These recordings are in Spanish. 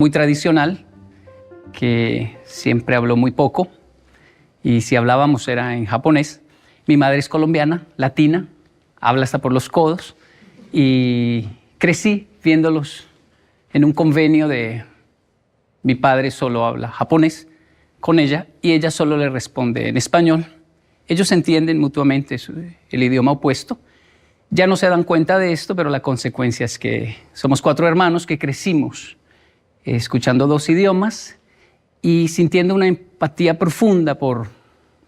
muy tradicional, que siempre habló muy poco, y si hablábamos era en japonés. Mi madre es colombiana, latina, habla hasta por los codos, y crecí viéndolos en un convenio de mi padre solo habla japonés con ella, y ella solo le responde en español. Ellos entienden mutuamente el idioma opuesto. Ya no se dan cuenta de esto, pero la consecuencia es que somos 4 hermanos que crecimos escuchando 2 idiomas y sintiendo una empatía profunda por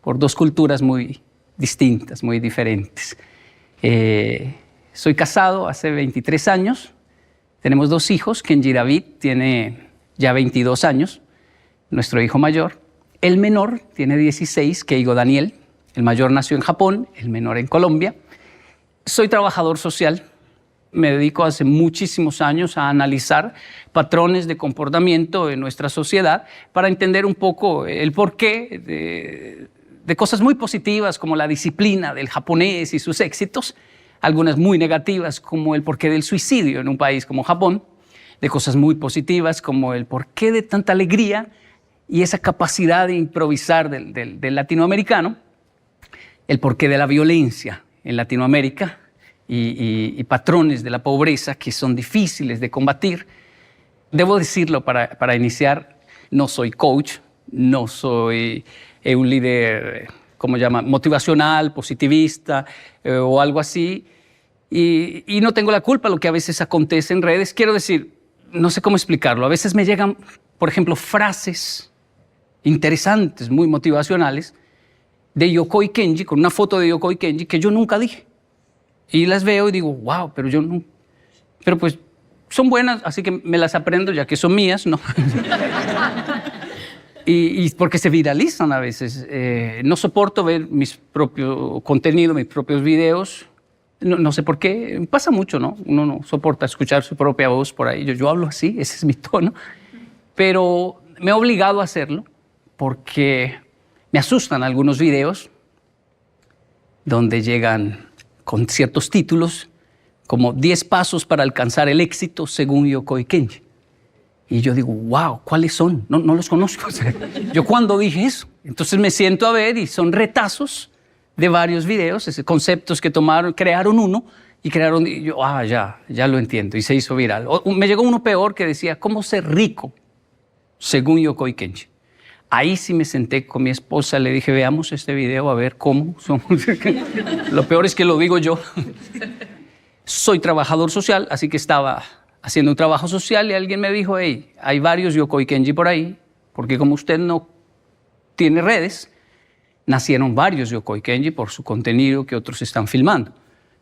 2 culturas muy distintas, muy diferentes. Soy casado hace 23 años, tenemos 2 hijos. Kenji David tiene ya 22 años, nuestro hijo mayor. El menor tiene 16, Keigo Daniel. El mayor nació en Japón, el menor en Colombia. Soy trabajador social. Me dedico hace muchísimos años a analizar patrones de comportamiento en nuestra sociedad para entender un poco el porqué de cosas muy positivas como la disciplina del japonés y sus éxitos, algunas muy negativas como el porqué del suicidio en un país como Japón, de cosas muy positivas como el porqué de tanta alegría y esa capacidad de improvisar del latinoamericano, el porqué de la violencia en Latinoamérica, y patrones de la pobreza que son difíciles de combatir. Debo decirlo para iniciar, no soy coach, no soy un líder, ¿cómo llama?, motivacional, positivista o algo así, y no tengo la culpa de lo que a veces acontece en redes. Quiero decir, no sé cómo explicarlo, a veces me llegan, por ejemplo, frases interesantes, muy motivacionales, de Yokoi Kenji, con una foto de Yokoi Kenji que yo nunca dije. Y las veo y digo, wow, pero yo no. Pero pues son buenas, así que me las aprendo ya que son mías, ¿no? y porque se viralizan a veces. No soporto ver mis propios contenidos, mis propios videos. No sé por qué. Pasa mucho, ¿no? Uno no soporta escuchar su propia voz por ahí. Yo hablo así, ese es mi tono. Pero me he obligado a hacerlo porque me asustan algunos videos donde llegan con ciertos títulos, como 10 pasos para alcanzar el éxito según Yokoi Kenji. Y yo digo, wow, ¿cuáles son? No los conozco. O sea, ¿yo cuándo dije eso? Entonces me siento a ver y son retazos de varios videos, conceptos que crearon uno y crearon, y yo, ya lo entiendo, y se hizo viral. Me llegó uno peor que decía, ¿cómo ser rico según Yokoi Kenji? Ahí sí me senté con mi esposa, le dije, veamos este video a ver cómo somos. Lo peor es que lo digo yo. Soy trabajador social, así que estaba haciendo un trabajo social y alguien me dijo, hey, hay varios Yokoi Kenji por ahí, porque como usted no tiene redes, nacieron varios Yokoi Kenji por su contenido que otros están filmando.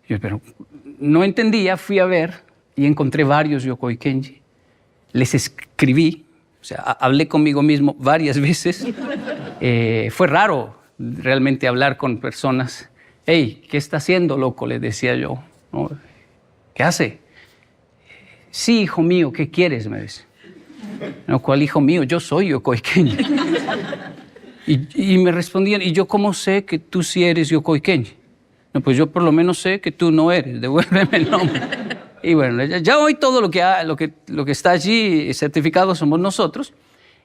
Yo, pero no entendía, fui a ver y encontré varios Yokoi Kenji. Les escribí. O sea, hablé conmigo mismo varias veces. Fue raro realmente hablar con personas. Hey, ¿qué está haciendo, loco?, le decía yo. ¿No? ¿Qué hace? Sí, hijo mío, ¿qué quieres?, me dice. No, ¿cuál hijo mío? Yo soy Yokoi Kenji. Y me respondían, ¿y yo cómo sé que tú sí eres Yokoi Kenji? No, pues yo por lo menos sé que tú no eres. Devuélveme el nombre. Y bueno, ya hoy todo lo que está allí certificado somos nosotros.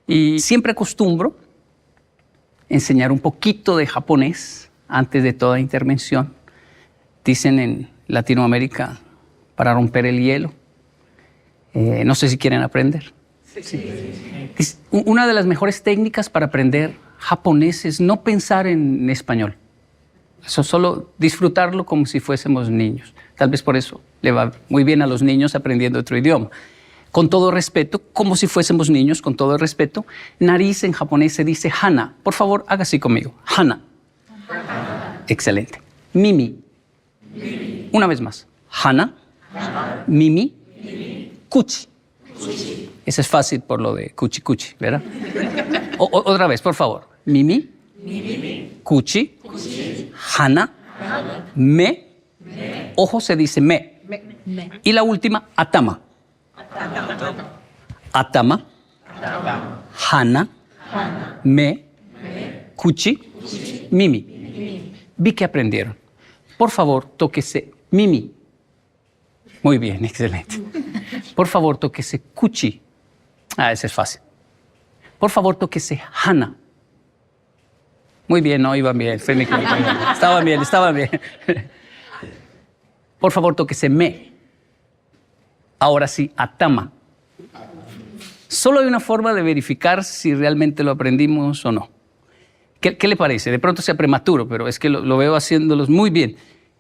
Y siempre acostumbro enseñar un poquito de japonés antes de toda intervención. Dicen en Latinoamérica, para romper el hielo. No sé si quieren aprender. Sí. Una de las mejores técnicas para aprender japonés es no pensar en español. Eso, solo disfrutarlo como si fuésemos niños. Tal vez por eso le va muy bien a los niños aprendiendo otro idioma. Con todo respeto, como si fuésemos niños, con todo respeto. Nariz en japonés se dice hana. Por favor, haga así conmigo. Hana. Excelente. Mimi. Una vez más. Hana. Mimi. Kuchi. Ese es fácil por lo de kuchi kuchi, ¿verdad? Otra vez, por favor. Mimi. Kuchi. Hana. Me. Ojo se dice me. Y la última, atama. Atama. Hana. Me. Kuchi. Mimi. Vi que aprendieron. Por favor, tóquese mimi. Muy bien, excelente. Por favor, tóquese kuchi. Ese es fácil. Por favor, tóquese Hana. Muy bien, no, iban bien. Estaban bien, estaban bien. Por favor, tóquese Me. Ahora sí, Atama. Solo hay una forma de verificar si realmente lo aprendimos o no. ¿Qué le parece? De pronto sea prematuro, pero es que lo veo haciéndolos muy bien.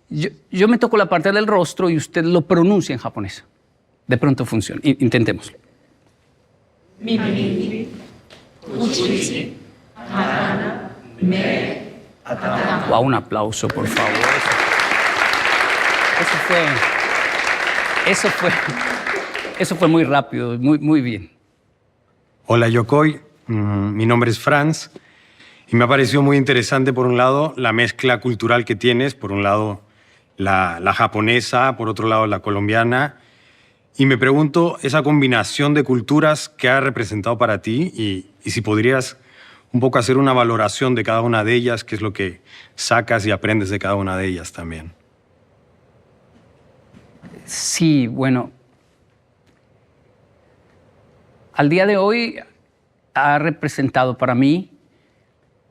Yo me toco la parte del rostro y usted lo pronuncia en japonés. De pronto funciona. Intentémoslo. Mimi, uchi, hana, me, atama. Wow, un aplauso, por favor. Eso fue muy rápido, muy bien. Hola, Yokoi. Mi nombre es Franz. Y me ha parecido muy interesante, por un lado, la mezcla cultural que tienes. Por un lado, la japonesa, por otro lado, la colombiana. Y me pregunto esa combinación de culturas que ha representado para ti y si podrías un poco hacer una valoración de cada una de ellas, qué es lo que sacas y aprendes de cada una de ellas también. Sí, bueno. Al día de hoy ha representado para mí,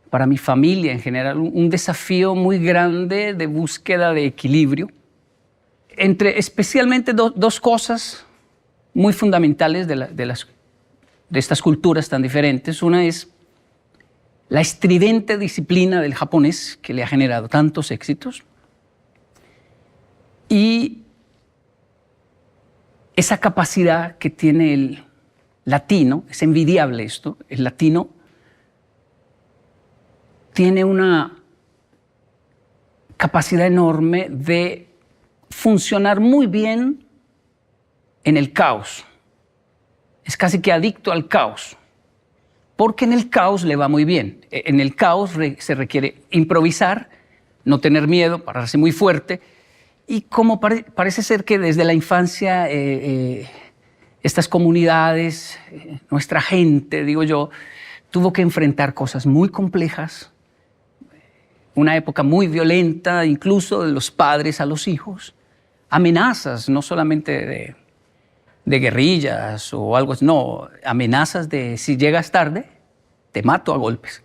para mi familia en general, un desafío muy grande de búsqueda de equilibrio entre especialmente dos cosas muy fundamentales de estas culturas tan diferentes. Una es la estridente disciplina del japonés, que le ha generado tantos éxitos, y esa capacidad que tiene el latino. Es envidiable esto. El latino tiene una capacidad enorme de funcionar muy bien en el caos. Es casi que adicto al caos, porque en el caos le va muy bien. En el caos se requiere improvisar, no tener miedo, pararse muy fuerte. Y como parece ser que desde la infancia estas comunidades, nuestra gente, digo yo, tuvo que enfrentar cosas muy complejas, una época muy violenta, incluso de los padres a los hijos, amenazas, no solamente de guerrillas o algo así, no, amenazas de si llegas tarde, te mato a golpes.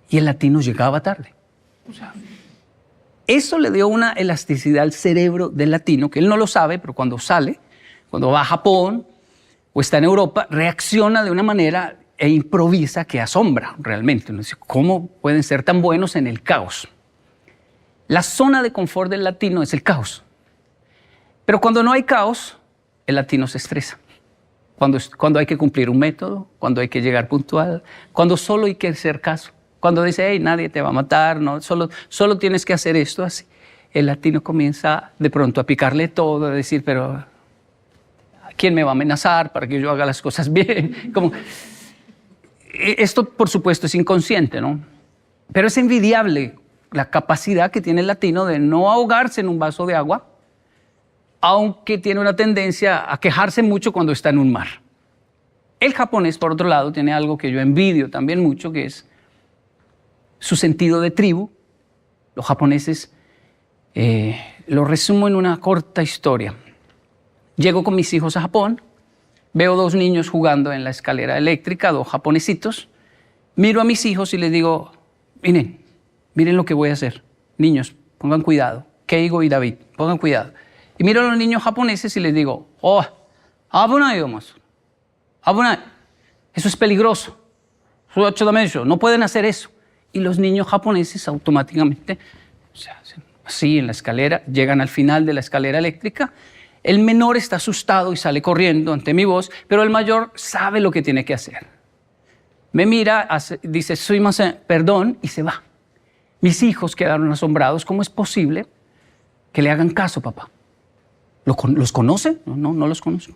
Y el latino llegaba tarde. O sea, eso le dio una elasticidad al cerebro del latino, que él no lo sabe, pero cuando sale, cuando va a Japón o está en Europa, reacciona de una manera e improvisa que asombra realmente. ¿Cómo pueden ser tan buenos en el caos? La zona de confort del latino es el caos. Pero cuando no hay caos, el latino se estresa. Cuando hay que cumplir un método, cuando hay que llegar puntual, cuando solo hay que hacer caso. Cuando dice, hey, nadie te va a matar, no, solo tienes que hacer esto así. El latino comienza de pronto a picarle todo, a decir, pero ¿quién me va a amenazar para que yo haga las cosas bien? Como, esto, por supuesto, es inconsciente, ¿no? Pero es envidiable la capacidad que tiene el latino de no ahogarse en un vaso de agua, aunque tiene una tendencia a quejarse mucho cuando está en un mar. El japonés, por otro lado, tiene algo que yo envidio también mucho, que es su sentido de tribu. Los japoneses, lo resumo en una corta historia. Llego con mis hijos a Japón, veo dos niños jugando en la escalera eléctrica, dos japonesitos. Miro a mis hijos y les digo, miren lo que voy a hacer. Niños, pongan cuidado. Keigo y David, pongan cuidado. Y miro a los niños japoneses y les digo, abunai, abunai. Eso es peligroso. No pueden hacer eso. Y los niños japoneses automáticamente, así en la escalera, llegan al final de la escalera eléctrica. El menor está asustado y sale corriendo ante mi voz, pero el mayor sabe lo que tiene que hacer. Me mira, dice, sumimasen, perdón, y se va. Mis hijos quedaron asombrados. ¿Cómo es posible que le hagan caso, papá? ¿Los conoce? No los conozco.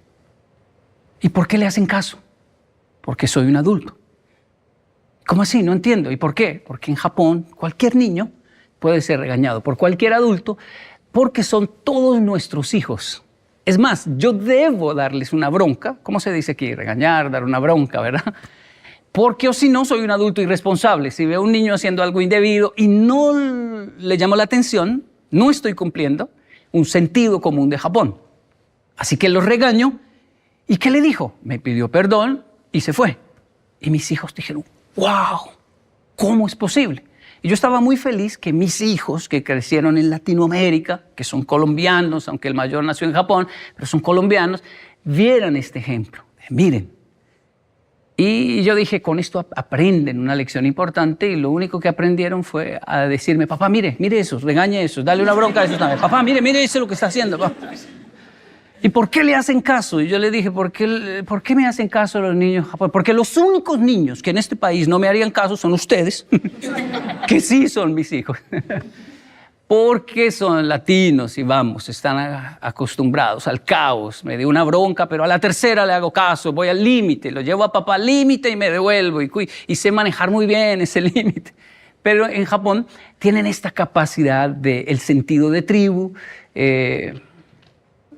¿Y por qué le hacen caso? Porque soy un adulto. ¿Cómo así? No entiendo. ¿Y por qué? Porque en Japón cualquier niño puede ser regañado por cualquier adulto porque son todos nuestros hijos. Es más, yo debo darles una bronca. ¿Cómo se dice aquí? Regañar, dar una bronca, ¿verdad? Porque o si no, soy un adulto irresponsable. Si veo a un niño haciendo algo indebido y no le llamo la atención, no estoy cumpliendo un sentido común de Japón. Así que los regaño ¿Y qué le dijo? Me pidió perdón y se fue. Y mis hijos dijeron, wow, ¿cómo es posible? Y yo estaba muy feliz que mis hijos, que crecieron en Latinoamérica, que son colombianos, aunque el mayor nació en Japón, pero son colombianos, vieran este ejemplo. Miren. Y yo dije, con esto aprenden una lección importante, y lo único que aprendieron fue a decirme, papá, mire eso, regañe eso, dale una bronca a eso también. Papá, mire eso lo que está haciendo. Papá. ¿Y por qué le hacen caso? Y yo le dije, ¿por qué me hacen caso los niños japoneses? Porque los únicos niños que en este país no me harían caso son ustedes, que sí son mis hijos. Porque son latinos y vamos, están acostumbrados al caos. Me dio una bronca, pero a la tercera le hago caso, voy al límite, lo llevo a papá al límite y me devuelvo. Y sé manejar muy bien ese límite. Pero en Japón tienen esta capacidad del sentido de tribu.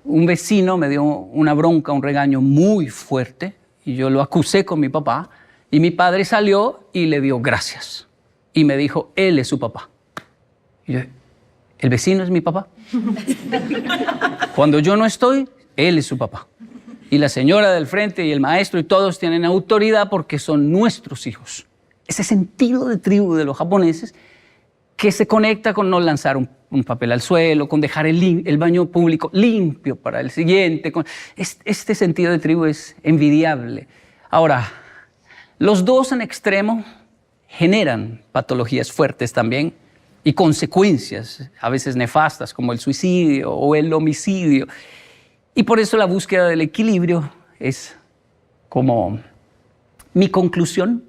Un vecino me dio una bronca, un regaño muy fuerte, y yo lo acusé con mi papá, y mi padre salió y le dio gracias. Y me dijo, él es su papá. Y yo, ¿el vecino es mi papá? Cuando yo no estoy, él es su papá. Y la señora del frente y el maestro y todos tienen autoridad porque son nuestros hijos. Ese sentido de tribu de los japoneses que se conecta con no lanzar un papel al suelo, con dejar el baño público limpio para el siguiente. Este sentido de tribu es envidiable. Ahora, los dos en extremo generan patologías fuertes también y consecuencias, a veces nefastas, como el suicidio o el homicidio. Y por eso la búsqueda del equilibrio es como mi conclusión,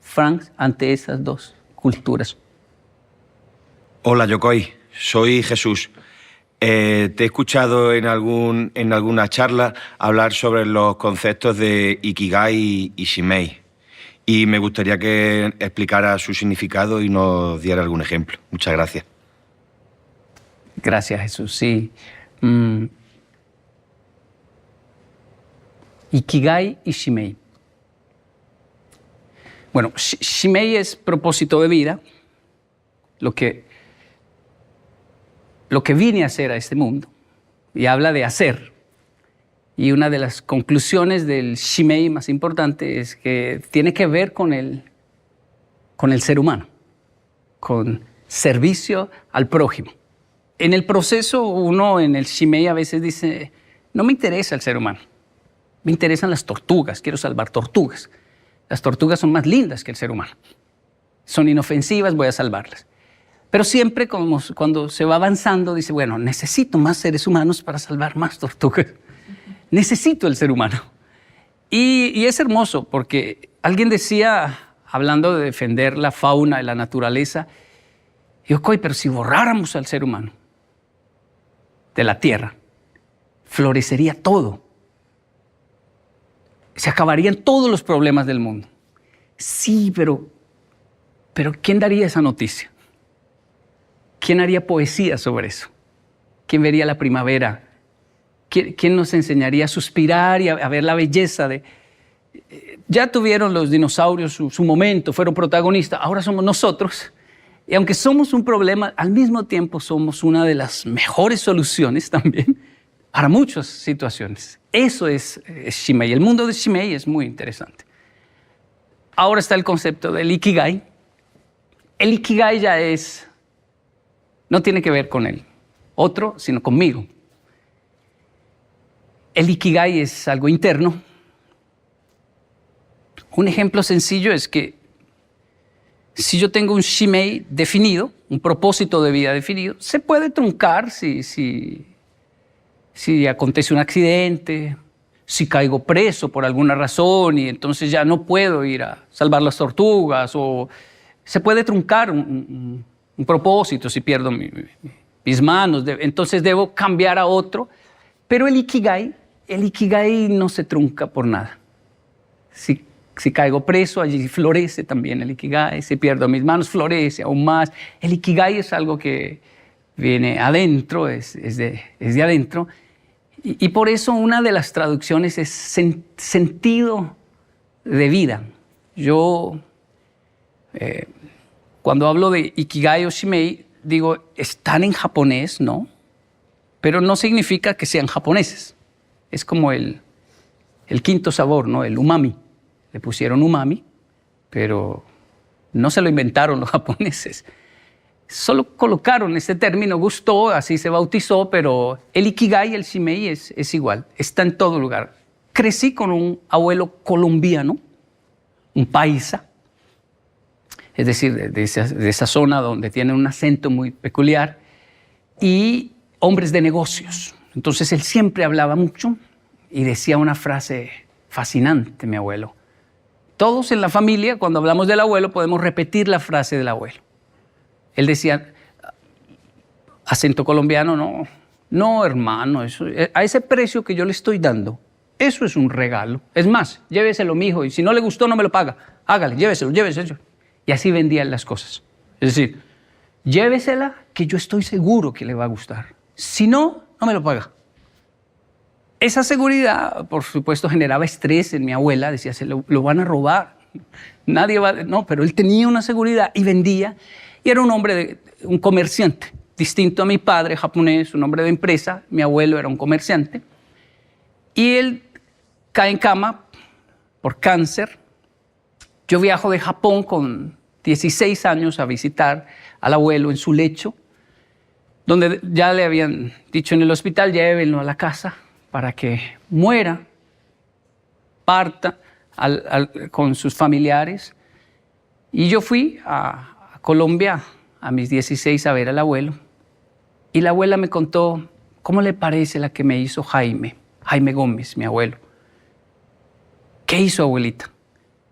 Frank, ante esas dos culturas. Hola, Yokoi. Soy Jesús. Te he escuchado en alguna charla hablar sobre los conceptos de Ikigai y Shimei. Y me gustaría que explicara su significado y nos diera algún ejemplo. Muchas gracias. Gracias, Jesús. Sí. Ikigai y Shimei. Bueno, Shimei es propósito de vida, lo que vine a hacer a este mundo. Y habla de hacer. Y una de las conclusiones del Shimei más importante es que tiene que ver con el ser humano, con servicio al prójimo. En el proceso, uno en el Shimei a veces dice, no me interesa el ser humano, me interesan las tortugas, quiero salvar tortugas. Las tortugas son más lindas que el ser humano. Son inofensivas, voy a salvarlas. Pero siempre cuando se va avanzando, dice, bueno, necesito más seres humanos para salvar más tortugas. Necesito el ser humano. Y es hermoso porque alguien decía, hablando de defender la fauna y la naturaleza, Yokoi, pero si borráramos al ser humano de la tierra, florecería todo. Se acabarían todos los problemas del mundo. Sí, pero ¿quién daría esa noticia? ¿Quién haría poesía sobre eso? ¿Quién vería la primavera? ¿Quién nos enseñaría a suspirar y a ver la belleza de... Ya tuvieron los dinosaurios su momento, fueron protagonistas, ahora somos nosotros. Y aunque somos un problema, al mismo tiempo somos una de las mejores soluciones también para muchas situaciones. Eso es Shimei. El mundo de Shimei es muy interesante. Ahora está el concepto del Ikigai. El Ikigai ya no tiene que ver con el otro, sino conmigo. El Ikigai es algo interno. Un ejemplo sencillo es que si yo tengo un Shimei definido, un propósito de vida definido, se puede truncar si acontece un accidente, si caigo preso por alguna razón y entonces ya no puedo ir a salvar las tortugas, o se puede truncar un propósito si pierdo mis manos, entonces debo cambiar a otro. Pero el Ikigai no se trunca por nada. Si caigo preso, allí florece también el Ikigai. Si pierdo mis manos, florece aún más. El Ikigai es algo que viene adentro, es de adentro. Y por eso una de las traducciones es sentido de vida. Yo, cuando hablo de Ikigai o Shimei, digo, están en japonés, ¿no? Pero no significa que sean japoneses. Es como el el quinto sabor, ¿no? El umami. Le pusieron umami, pero no se lo inventaron los japoneses. Solo colocaron este término, gustó, así se bautizó, pero el ikigai y el shimei es igual, está en todo lugar. Crecí con un abuelo colombiano, un paisa, es decir, de esa zona donde tiene un acento muy peculiar, y hombres de negocios. Entonces él siempre hablaba mucho y decía una frase fascinante, mi abuelo. Todos en la familia, cuando hablamos del abuelo, podemos repetir la frase del abuelo. Él decía, acento colombiano, no hermano, a ese precio que yo le estoy dando, eso es un regalo. Es más, lléveselo, mijo, y si no le gustó, no me lo paga. Hágale, lléveselo. Y así vendían las cosas. Es decir, llévesela, que yo estoy seguro que le va a gustar. Si no, no me lo paga. Esa seguridad, por supuesto, generaba estrés en mi abuela. Decía, lo van a robar. Nadie va... No, pero él tenía una seguridad y vendía. Y era un hombre, un comerciante. Distinto a mi padre japonés, un hombre de empresa. Mi abuelo era un comerciante. Y él cae en cama por cáncer. Yo viajo de Japón con 16 años a visitar al abuelo en su lecho, donde ya le habían dicho en el hospital, llévenlo a la casa para que muera, parta con sus familiares. Y yo fui a Colombia a mis 16 a ver al abuelo. Y la abuela me contó, ¿cómo le parece la que me hizo Jaime Gómez, mi abuelo? ¿Qué hizo, abuelita?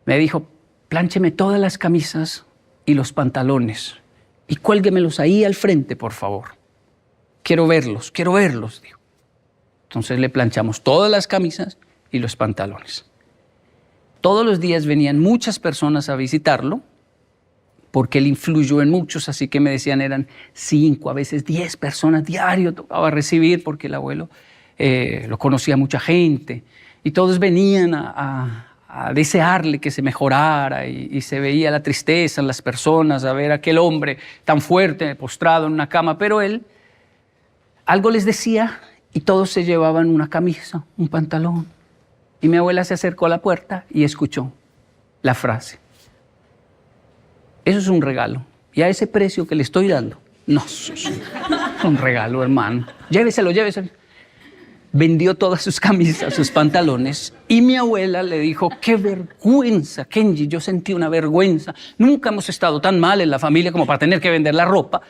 Me dijo, pláncheme todas las camisas y los pantalones y cuélguemelos ahí al frente, por favor. Quiero verlos, dijo. Entonces le planchamos todas las camisas y los pantalones. Todos los días venían muchas personas a visitarlo, porque él influyó en muchos, así que me decían eran 5, a veces 10 personas diario tocaba recibir, porque el abuelo lo conocía mucha gente, y todos venían a desearle que se mejorara, y se veía la tristeza en las personas, a ver a aquel hombre tan fuerte, postrado en una cama, pero él algo les decía y todos se llevaban una camisa, un pantalón. Y mi abuela se acercó a la puerta y escuchó la frase. Eso es un regalo. Y a ese precio que le estoy dando, no, eso es un regalo, hermano. Lléveselo. Vendió todas sus camisas, sus pantalones, y mi abuela le dijo, qué vergüenza, Kenji, yo sentí una vergüenza. Nunca hemos estado tan mal en la familia como para tener que vender la ropa.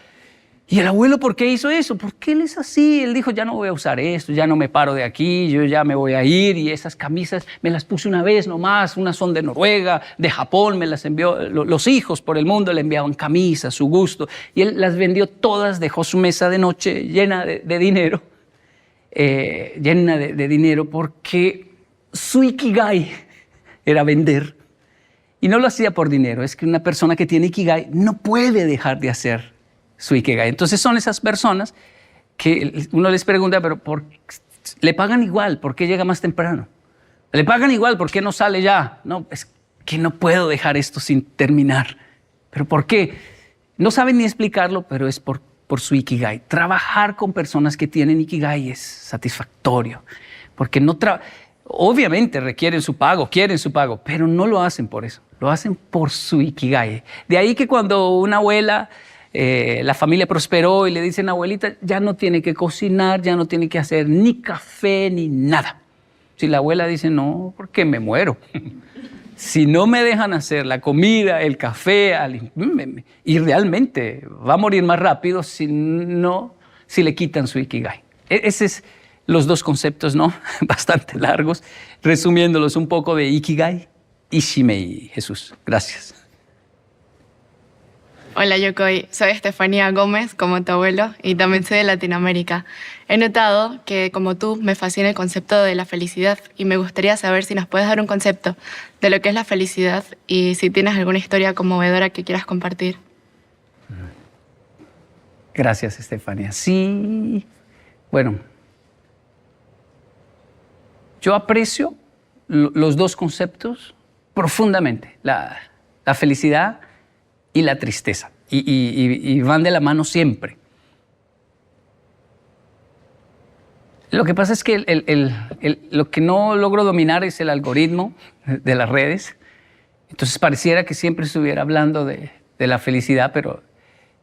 Y el abuelo, ¿por qué hizo eso? ¿Por qué él es así? Él dijo, ya no voy a usar esto, ya no me paro de aquí, yo ya me voy a ir, y esas camisas me las puse una vez nomás, unas son de Noruega, de Japón, me las envió, los hijos por el mundo le enviaban camisas, su gusto, y él las vendió todas, dejó su mesa de noche llena de dinero, porque su ikigai era vender, y no lo hacía por dinero. Es que una persona que tiene ikigai no puede dejar de hacer su ikigai. Entonces son esas personas que uno les pregunta, pero ¿le pagan igual? ¿Por qué llega más temprano? ¿Le pagan igual? ¿Por qué no sale ya? No, es que no puedo dejar esto sin terminar. ¿Pero por qué? No saben ni explicarlo, pero es por su ikigai. Trabajar con personas que tienen ikigai es satisfactorio, porque obviamente requieren su pago, quieren su pago, pero no lo hacen por eso, lo hacen por su ikigai. De ahí que cuando una abuela, la familia prosperó y le dicen, abuelita, ya no tiene que cocinar, ya no tiene que hacer ni café ni nada. Si la abuela dice, no, porque me muero. Si no me dejan hacer la comida, el café, y realmente va a morir más rápido si le quitan su ikigai. Esos es los dos conceptos, ¿no? Bastante largos, resumiéndolos un poco de ikigai y shimei. Jesús, gracias. Hola Yokoi, soy Estefanía Gómez, como tu abuelo, y también soy de Latinoamérica. He notado que, como tú, me fascina el concepto de la felicidad y me gustaría saber si nos puedes dar un concepto de lo que es la felicidad y si tienes alguna historia conmovedora que quieras compartir. Gracias, Estefanía. Sí, bueno, yo aprecio los dos conceptos profundamente, la felicidad y la tristeza, y van de la mano siempre. Lo que pasa es que lo que no logro dominar es el algoritmo de las redes. Entonces pareciera que siempre estuviera hablando de la felicidad, pero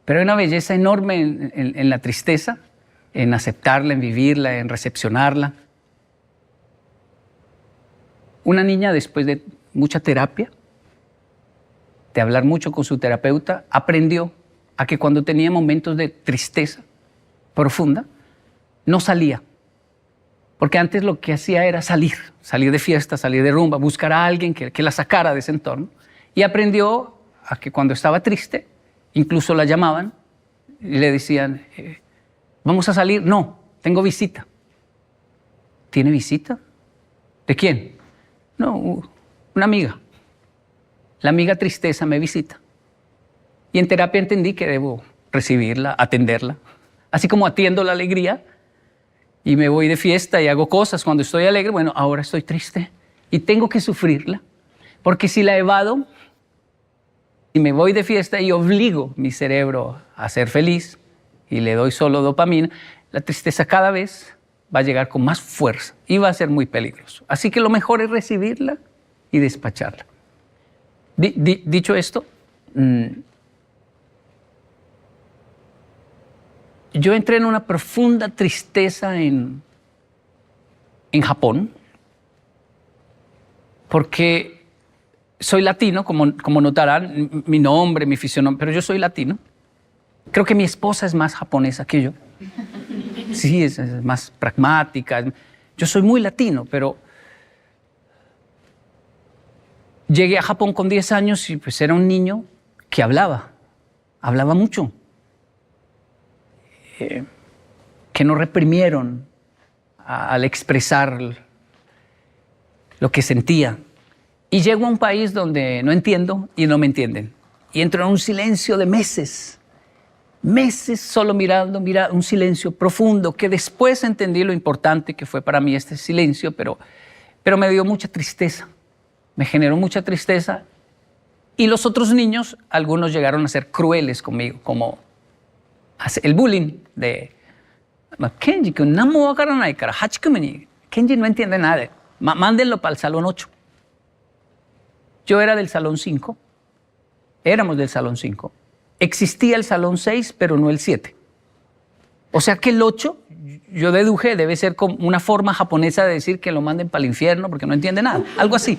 hay una belleza enorme en la tristeza, en aceptarla, en vivirla, en recepcionarla. Una niña, después de mucha terapia, de hablar mucho con su terapeuta, aprendió a que cuando tenía momentos de tristeza profunda, no salía. Porque antes lo que hacía era salir de fiesta, salir de rumba, buscar a alguien que la sacara de ese entorno. Y aprendió a que cuando estaba triste, incluso la llamaban y le decían, ¿vamos a salir? No, tengo visita. ¿Tiene visita? ¿De quién? No, una amiga. La amiga tristeza me visita. Y en terapia entendí que debo recibirla, atenderla. Así como atiendo la alegría y me voy de fiesta y hago cosas cuando estoy alegre, bueno, ahora estoy triste y tengo que sufrirla. Porque si la evado y me voy de fiesta y obligo mi cerebro a ser feliz y le doy solo dopamina, la tristeza cada vez va a llegar con más fuerza y va a ser muy peligroso. Así que lo mejor es recibirla y despacharla. Dicho esto, yo entré en una profunda tristeza en Japón porque soy latino, como notarán, mi nombre, mi fisionomía, pero yo soy latino. Creo que mi esposa es más japonesa que yo. Sí, es más pragmática. Yo soy muy latino, pero llegué a Japón con 10 años y pues era un niño que hablaba mucho. Que no reprimieron al expresar lo que sentía. Y llego a un país donde no entiendo y no me entienden. Y entro en un silencio de meses solo mirando, un silencio profundo, que después entendí lo importante que fue para mí este silencio, pero me dio mucha tristeza, me generó mucha tristeza. Y los otros niños, algunos llegaron a ser crueles conmigo, como el bullying de Kenji, que Kenji no entiende nada, mándenlo para el salón 8. Yo era del salón 5, éramos del salón 5. Existía el salón 6, pero no el 7. O sea que el 8, yo deduje, debe ser como una forma japonesa de decir que lo manden para el infierno porque no entiende nada, algo así.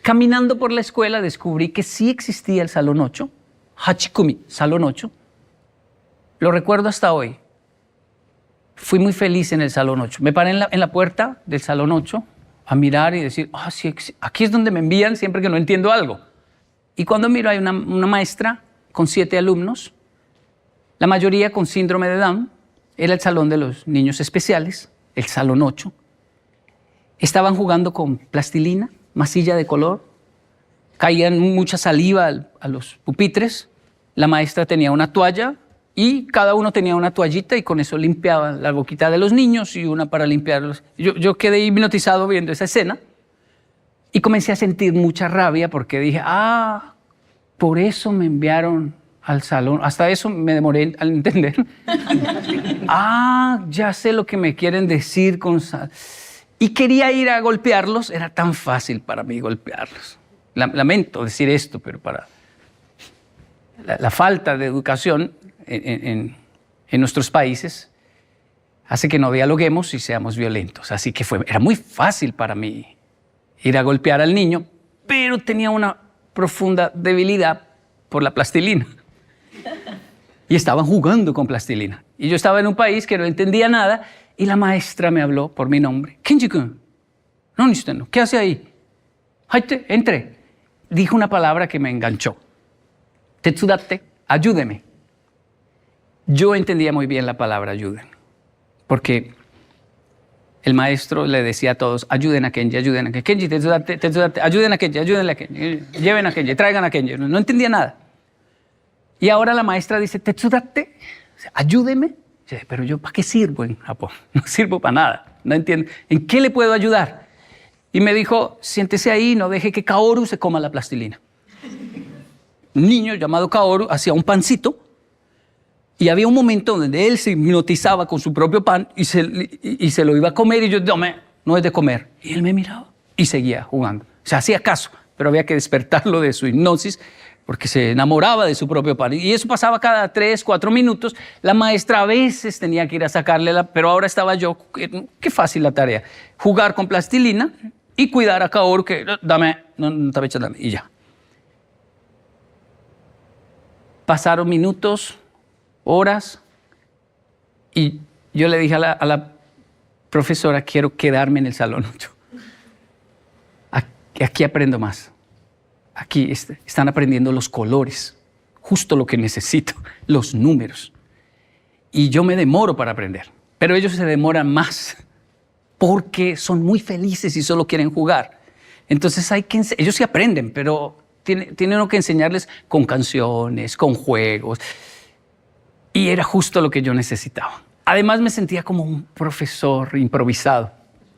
Caminando por la escuela descubrí que sí existía el salón 8, Hachikumi, salón 8. Lo recuerdo hasta hoy. Fui muy feliz en el salón 8. Me paré en la puerta del salón 8 a mirar y decir, sí, aquí es donde me envían siempre que no entiendo algo. Y cuando miro hay una maestra con 7 alumnos, la mayoría con síndrome de Down. Era el salón de los niños especiales, el salón 8. Estaban jugando con plastilina, masilla de color. Caían mucha saliva a los pupitres. La maestra tenía una toalla y cada uno tenía una toallita y con eso limpiaba la boquita de los niños y una para limpiarlos. Yo quedé hipnotizado viendo esa escena y comencé a sentir mucha rabia porque dije, por eso me enviaron al salón. Hasta eso me demoré al entender. Ya sé lo que me quieren decir con... Y quería ir a golpearlos. Era tan fácil para mí golpearlos. Lamento decir esto, pero para la falta de educación en nuestros países hace que no dialoguemos y seamos violentos. Así que era muy fácil para mí ir a golpear al niño, pero tenía una profunda debilidad por la plastilina. Y estaban jugando con plastilina. Y yo estaba en un país que no entendía nada y la maestra me habló por mi nombre. Kenji-kun, no, ¿qué hace ahí? Entre. Dijo una palabra que me enganchó. Tetsudate, ayúdeme. Yo entendía muy bien la palabra ayuden, porque el maestro le decía a todos, ayuden a Kenji, Kenji, tetsudate, ayuden a Kenji, lleven a Kenji, traigan a Kenji. No entendía nada. Y ahora la maestra dice, tetsudate, ayúdeme. Pero yo, ¿para qué sirvo en Japón? No sirvo para nada, no entiendo. ¿En qué le puedo ayudar? Y me dijo, siéntese ahí, no deje que Kaoru se coma la plastilina. Un niño llamado Kaoru hacía un pancito Y había un momento donde él se hipnotizaba con su propio pan y se lo iba a comer y yo, no es de comer. Y él me miraba y seguía jugando. O sea, hacía caso, pero había que despertarlo de su hipnosis porque se enamoraba de su propio pan. Y eso pasaba cada 3, 4 minutos. La maestra a veces tenía que ir a sacarle, pero ahora estaba yo, qué fácil la tarea. Jugar con plastilina y cuidar a Kaoru que, dame, y ya. Pasaron minutos, horas, y yo le dije a la profesora, quiero quedarme en el salón 8. Aquí aprendo más. Aquí están aprendiendo los colores, justo lo que necesito, los números. Y yo me demoro para aprender, pero ellos se demoran más porque son muy felices y solo quieren jugar. Entonces ellos sí aprenden, pero tiene uno que enseñarles con canciones, con juegos. Y era justo lo que yo necesitaba. Además me sentía como un profesor improvisado.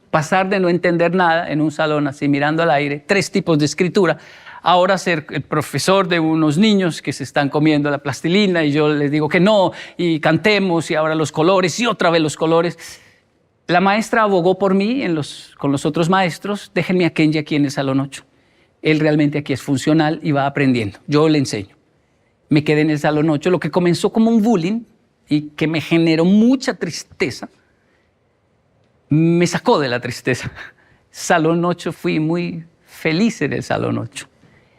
Pasar de no entender nada en un salón así mirando al aire, 3 tipos de escritura, ahora ser el profesor de unos niños que se están comiendo la plastilina y yo les digo que no, y cantemos, y ahora los colores, y otra vez los colores. La maestra abogó por mí con los otros maestros, déjenme a Kenji aquí en el salón 8. Él realmente aquí es funcional y va aprendiendo, yo le enseño. Me quedé en el salón 8, lo que comenzó como un bullying y que me generó mucha tristeza, me sacó de la tristeza. Salón 8, fui muy feliz en el salón 8.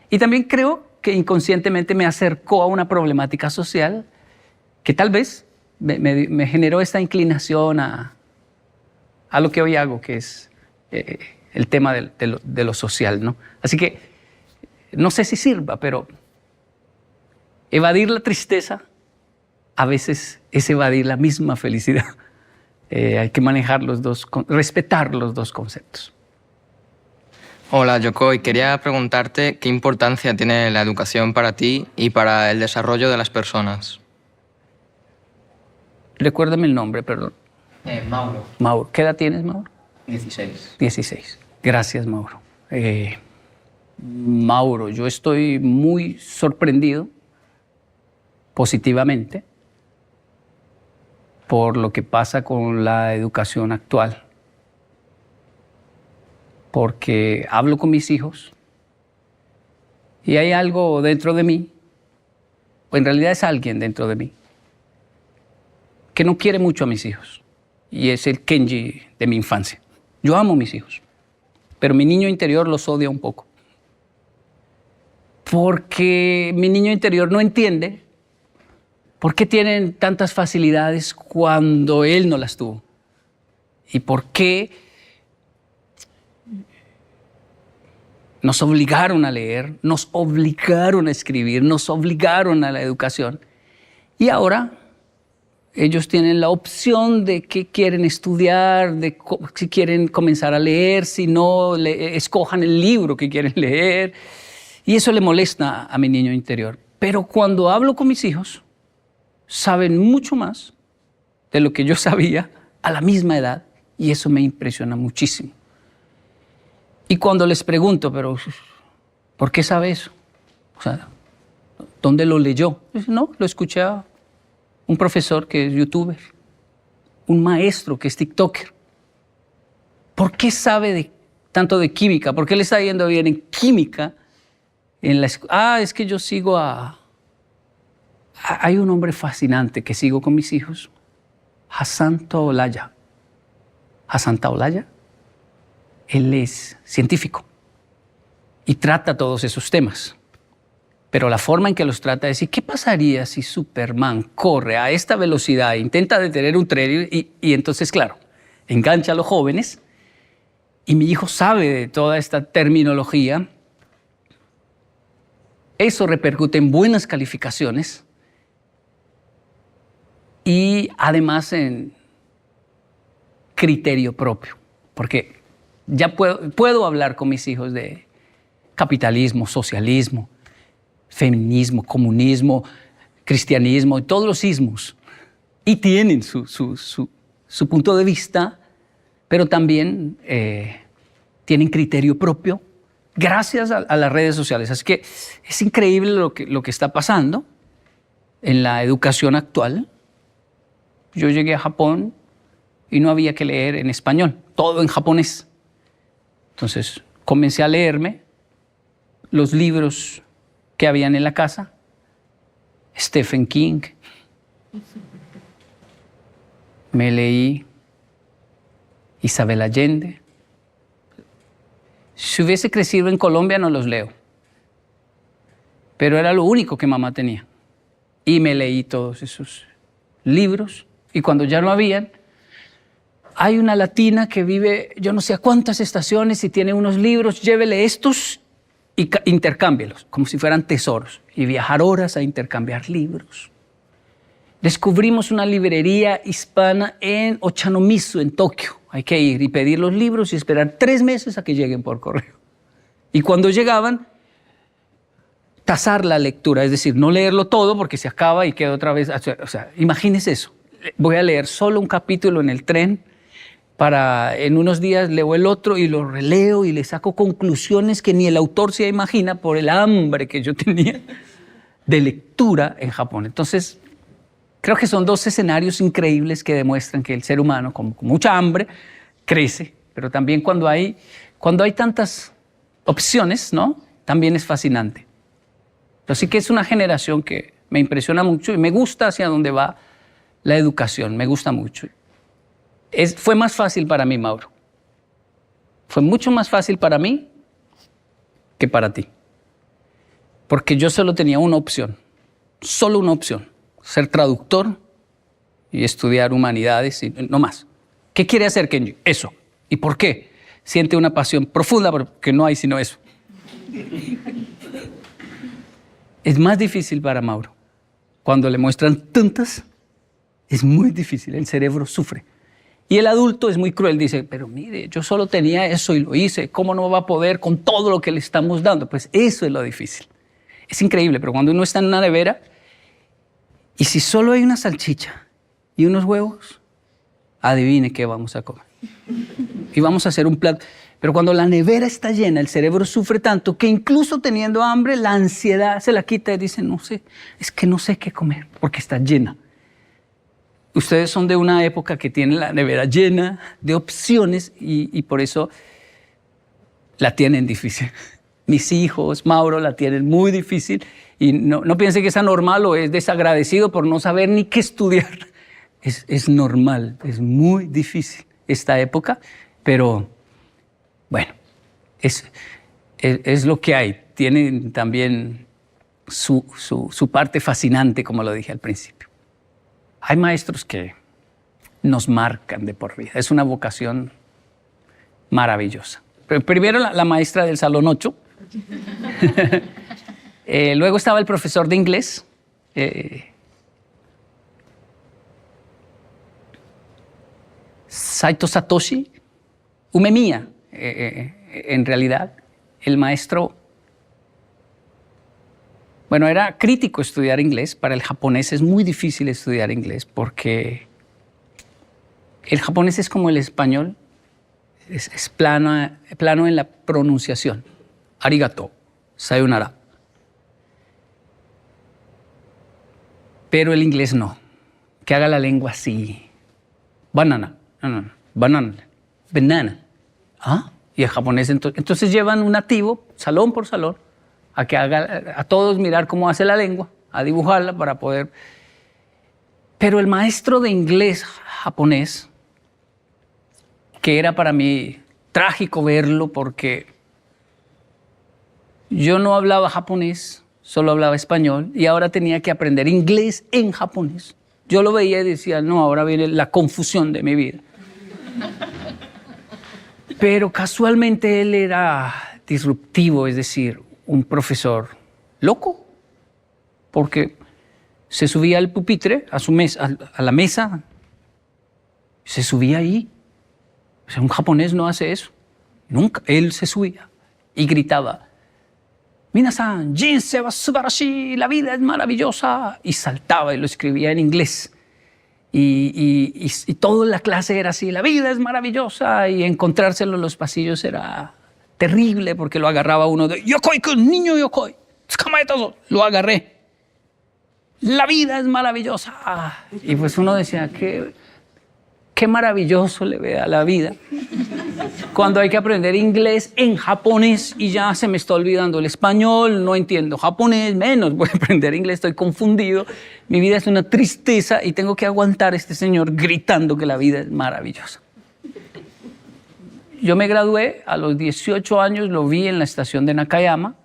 Y también creo que inconscientemente me acercó a una problemática social que tal vez me generó esta inclinación a lo que hoy hago, que es el tema de lo social, ¿no? Así que no sé si sirva, pero evadir la tristeza a veces es evadir la misma felicidad. Hay que manejar respetar los dos conceptos. Hola, Yokoi. Quería preguntarte qué importancia tiene la educación para ti y para el desarrollo de las personas. Recuérdame el nombre, perdón. Mauro. Mauro. ¿Qué edad tienes, Mauro? 16. 16. Gracias, Mauro. Mauro, yo estoy muy sorprendido positivamente por lo que pasa con la educación actual. Porque hablo con mis hijos y hay algo dentro de mí, o en realidad es alguien dentro de mí, que no quiere mucho a mis hijos. Y es el Kenji de mi infancia. Yo amo a mis hijos, pero mi niño interior los odia un poco. Porque mi niño interior no entiende por qué tienen tantas facilidades cuando él no las tuvo. Y por qué nos obligaron a leer, nos obligaron a escribir, nos obligaron a la educación. Y ahora ellos tienen la opción de qué quieren estudiar, de si quieren comenzar a leer, si no, escojan el libro que quieren leer. Y eso le molesta a mi niño interior. Pero cuando hablo con mis hijos, saben mucho más de lo que yo sabía a la misma edad, y eso me impresiona muchísimo. Y cuando les pregunto, pero ¿por qué sabe eso? O sea, ¿dónde lo leyó? Dicen, no, lo escuché a un profesor que es youtuber, un maestro que es tiktoker. ¿Por qué sabe tanto de química? ¿Por qué le está yendo bien en química? Es que yo sigo hay un hombre fascinante que sigo con mis hijos, Hassan Taolalla. Hassan Taolalla. Él es científico y trata todos esos temas. Pero la forma en que los trata es, ¿y qué pasaría si Superman corre a esta velocidad e intenta detener un tren? Y entonces, claro, engancha a los jóvenes. Y mi hijo sabe de toda esta terminología. Eso repercute en buenas calificaciones y además en criterio propio. Porque ya puedo hablar con mis hijos de capitalismo, socialismo, feminismo, comunismo, cristianismo y todos los ismos. Y tienen su punto de vista, pero también tienen criterio propio gracias a las redes sociales. Así que es increíble lo que está pasando en la educación actual. yo llegué a Japón y no había que leer en español, todo en japonés. Entonces comencé a leerme los libros que habían en la casa, Stephen King. Me leí Isabel Allende. Si hubiese crecido en Colombia no los leo, pero era lo único que mamá tenía. Y me leí todos esos libros y cuando ya no habían, hay una latina que vive yo no sé a cuántas estaciones y tiene unos libros, llévele estos y intercámbielos, como si fueran tesoros, y viajar horas a intercambiar libros. Descubrimos una librería hispana en Ochanomizu, en Tokio. Hay que ir y pedir los libros y esperar 3 meses a que lleguen por correo. Y cuando llegaban, tasar la lectura, es decir, no leerlo todo porque se acaba y queda otra vez. O sea, imagínese eso. Voy a leer solo un capítulo en el tren, en unos días leo el otro y lo releo y le saco conclusiones que ni el autor se imagina por el hambre que yo tenía de lectura en Japón. Entonces, creo que son 2 escenarios increíbles que demuestran que el ser humano, con mucha hambre, crece, pero también cuando hay tantas opciones, ¿no? También es fascinante. Así que es una generación que me impresiona mucho y me gusta hacia dónde va la educación, me gusta mucho. Fue más fácil para mí, Mauro. Fue mucho más fácil para mí que para ti. Porque yo solo tenía una opción, solo una opción. Ser traductor y estudiar humanidades y no más. ¿Qué quiere hacer Kenji? Eso. ¿Y por qué? Siente una pasión profunda porque no hay sino eso. Es más difícil para Mauro. Cuando le muestran tantas, es muy difícil, el cerebro sufre. Y el adulto es muy cruel, dice, pero mire, yo solo tenía eso y lo hice, ¿cómo no va a poder con todo lo que le estamos dando? Pues eso es lo difícil. Es increíble, pero cuando uno está en una nevera, y si solo hay una salchicha y unos huevos, adivine qué vamos a comer. Y vamos a hacer un plato. Pero cuando la nevera está llena, el cerebro sufre tanto que incluso teniendo hambre, la ansiedad se la quita y dice, no sé, es que no sé qué comer porque está llena. Ustedes son de una época que tiene la nevera llena de opciones y por eso la tienen difícil. Mis hijos, Mauro, la tienen muy difícil y no piense que es anormal o es desagradecido por no saber ni qué estudiar. Es normal, es muy difícil esta época, pero bueno, es lo que hay. Tiene también su parte fascinante, como lo dije al principio. Hay maestros que nos marcan de por vida. Es una vocación maravillosa. Pero primero la maestra del Salón 8. Luego estaba el profesor de inglés. Saito Satoshi. Umemiya, en realidad. El maestro... Bueno, era crítico estudiar inglés. Para el japonés es muy difícil estudiar inglés porque el japonés es como el español, es plano en la pronunciación. Arigato, sayonara. Pero el inglés no, que haga la lengua así. Banana, no, banana, banana. ¿Ah? Y el japonés entonces llevan un nativo, salón por salón, a que haga a todos mirar cómo hace la lengua, a dibujarla para poder... Pero el maestro de inglés japonés, que era para mí trágico verlo porque yo no hablaba japonés, solo hablaba español y ahora tenía que aprender inglés en japonés. Yo lo veía y decía, no, ahora viene la confusión de mi vida. Pero casualmente él era disruptivo, es decir, un profesor loco, porque se subía al pupitre, a la mesa, se subía ahí. O sea, un japonés no hace eso. Nunca. Él se subía y gritaba, Minasan, jinsei wa subarashi, la vida es maravillosa. Y saltaba y lo escribía en inglés. Y toda la clase era así, la vida es maravillosa. Y encontrárselo en los pasillos era terrible porque lo agarraba uno de Yokoi-kun, niño Yokoi, tsukamae tazo. Lo agarré. la vida es maravillosa. Y pues uno decía, qué maravilloso le ve a la vida cuando hay que aprender inglés en japonés y ya se me está olvidando el español, no entiendo japonés, menos voy a aprender inglés, estoy confundido. Mi vida es una tristeza y tengo que aguantar a este señor gritando que la vida es maravillosa. Yo me gradué a los 18 años, lo vi en la estación de Nakayama.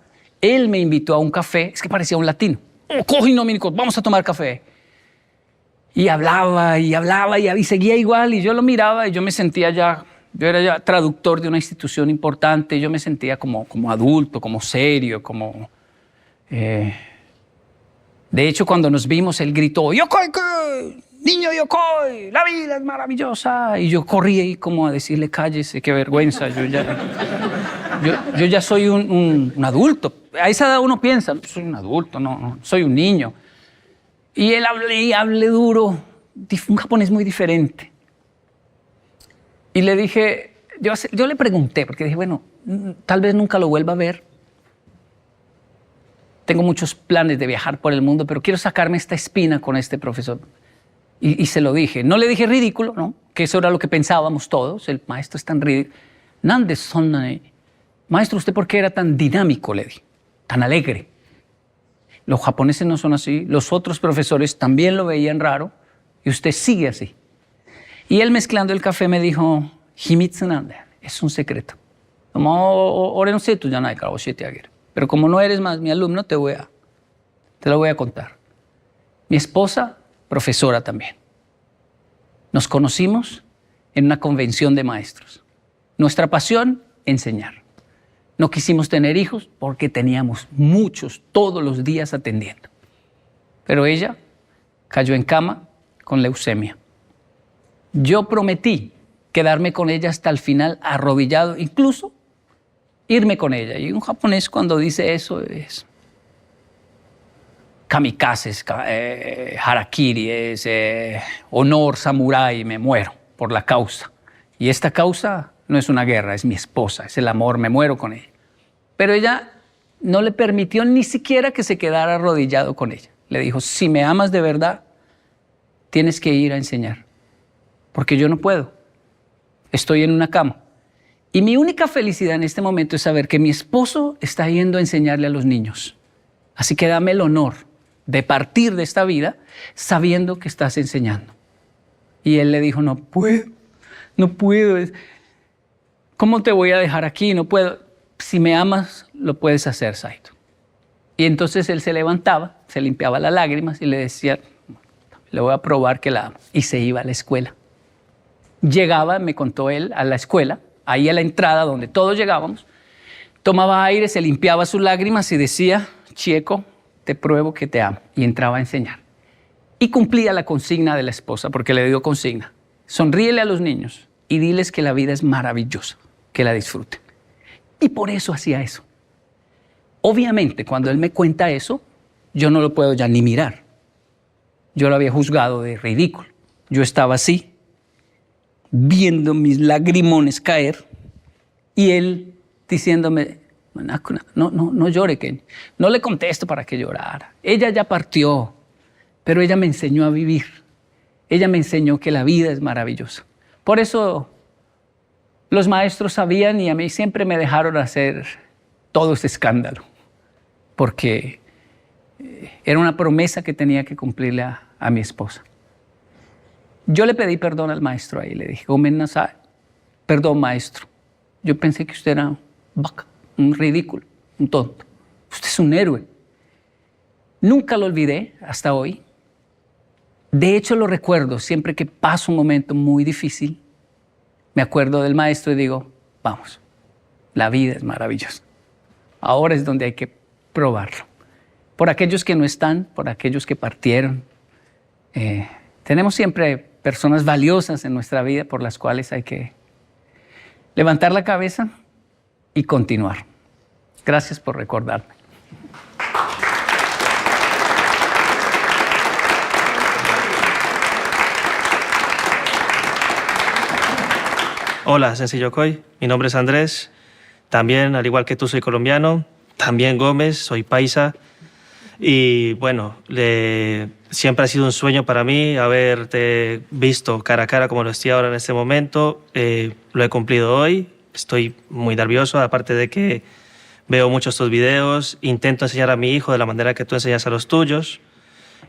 Él me invitó a un café, es que parecía un latino. Coge Dominicos, vamos a tomar café. Y hablaba y seguía igual y yo lo miraba y yo me sentía ya, yo era ya traductor de una institución importante, yo me sentía como adulto, como serio, como... De hecho, cuando nos vimos, él gritó, ¡Yokoi, niño Yokoi, la vida es maravillosa! Y yo corrí ahí como a decirle, cállese, qué vergüenza, yo ya soy un adulto. A esa edad uno piensa, soy un adulto, no, soy un niño. Y él hablé duro, un japonés muy diferente. Y le dije, yo le pregunté, porque dije, bueno, tal vez nunca lo vuelva a ver. Tengo muchos planes de viajar por el mundo, pero quiero sacarme esta espina con este profesor. Y se lo dije. No le dije ridículo, ¿no? Que eso era lo que pensábamos todos. El maestro es tan ridículo. Nande sonna. Maestro, ¿usted por qué era tan dinámico? Le dije, tan alegre. Los japoneses no son así, los otros profesores también lo veían raro y usted sigue así. Y él mezclando el café me dijo, Himitsu nande, es un secreto. Pero como no eres más mi alumno, te lo voy a contar. Mi esposa, profesora también. Nos conocimos en una convención de maestros. Nuestra pasión, enseñar. No quisimos tener hijos porque teníamos muchos todos los días atendiendo. Pero ella cayó en cama con leucemia. Yo prometí quedarme con ella hasta el final, arrodillado, incluso irme con ella. Y un japonés cuando dice eso es kamikazes, harakiri, es honor, samurái, me muero por la causa. Y esta causa no es una guerra, es mi esposa, es el amor, me muero con ella. Pero ella no le permitió ni siquiera que se quedara arrodillado con ella. Le dijo, si me amas de verdad, tienes que ir a enseñar, porque yo no puedo. Estoy en una cama. Y mi única felicidad en este momento es saber que mi esposo está yendo a enseñarle a los niños. Así que dame el honor de partir de esta vida sabiendo que estás enseñando. Y él le dijo, no puedo. ¿Cómo te voy a dejar aquí? No puedo. Si me amas, lo puedes hacer, Saito. Y entonces él se levantaba, se limpiaba las lágrimas y le decía, le voy a probar que la amo. Y se iba a la escuela. Llegaba, me contó él, a la escuela, ahí a la entrada donde todos llegábamos, tomaba aire, se limpiaba sus lágrimas y decía, Chieco, te pruebo que te amo. Y entraba a enseñar. Y cumplía la consigna de la esposa, porque le dio consigna. Sonríele a los niños y diles que la vida es maravillosa, que la disfruten. Y por eso hacía eso. Obviamente, cuando él me cuenta eso, yo no lo puedo ya ni mirar. Yo lo había juzgado de ridículo. Yo estaba así, viendo mis lagrimones caer, y él diciéndome, no llore, Ken. No le contesto para que llorara. Ella ya partió, pero ella me enseñó a vivir. Ella me enseñó que la vida es maravillosa. Por eso los maestros sabían y a mí siempre me dejaron hacer todo ese escándalo, porque era una promesa que tenía que cumplirle a mi esposa. Yo le pedí perdón al maestro ahí, le dije, Gomen nasai, perdón maestro, yo pensé que usted era un ridículo, un tonto. Usted es un héroe. Nunca lo olvidé hasta hoy. De hecho, lo recuerdo siempre que paso un momento muy difícil. Me acuerdo del maestro y digo, vamos, la vida es maravillosa. Ahora es donde hay que probarlo. Por aquellos que no están, por aquellos que partieron. Tenemos siempre personas valiosas en nuestra vida por las cuales hay que levantar la cabeza y continuar. Gracias por recordarme. Hola, Sensei Yokoi. Mi nombre es Andrés. También, al igual que tú, soy colombiano. También Gómez, soy paisa. Y bueno, siempre ha sido un sueño para mí haberte visto cara a cara como lo estoy ahora en este momento. Lo he cumplido hoy, estoy muy nervioso, aparte de que veo muchos tus videos, intento enseñar a mi hijo de la manera que tú enseñas a los tuyos.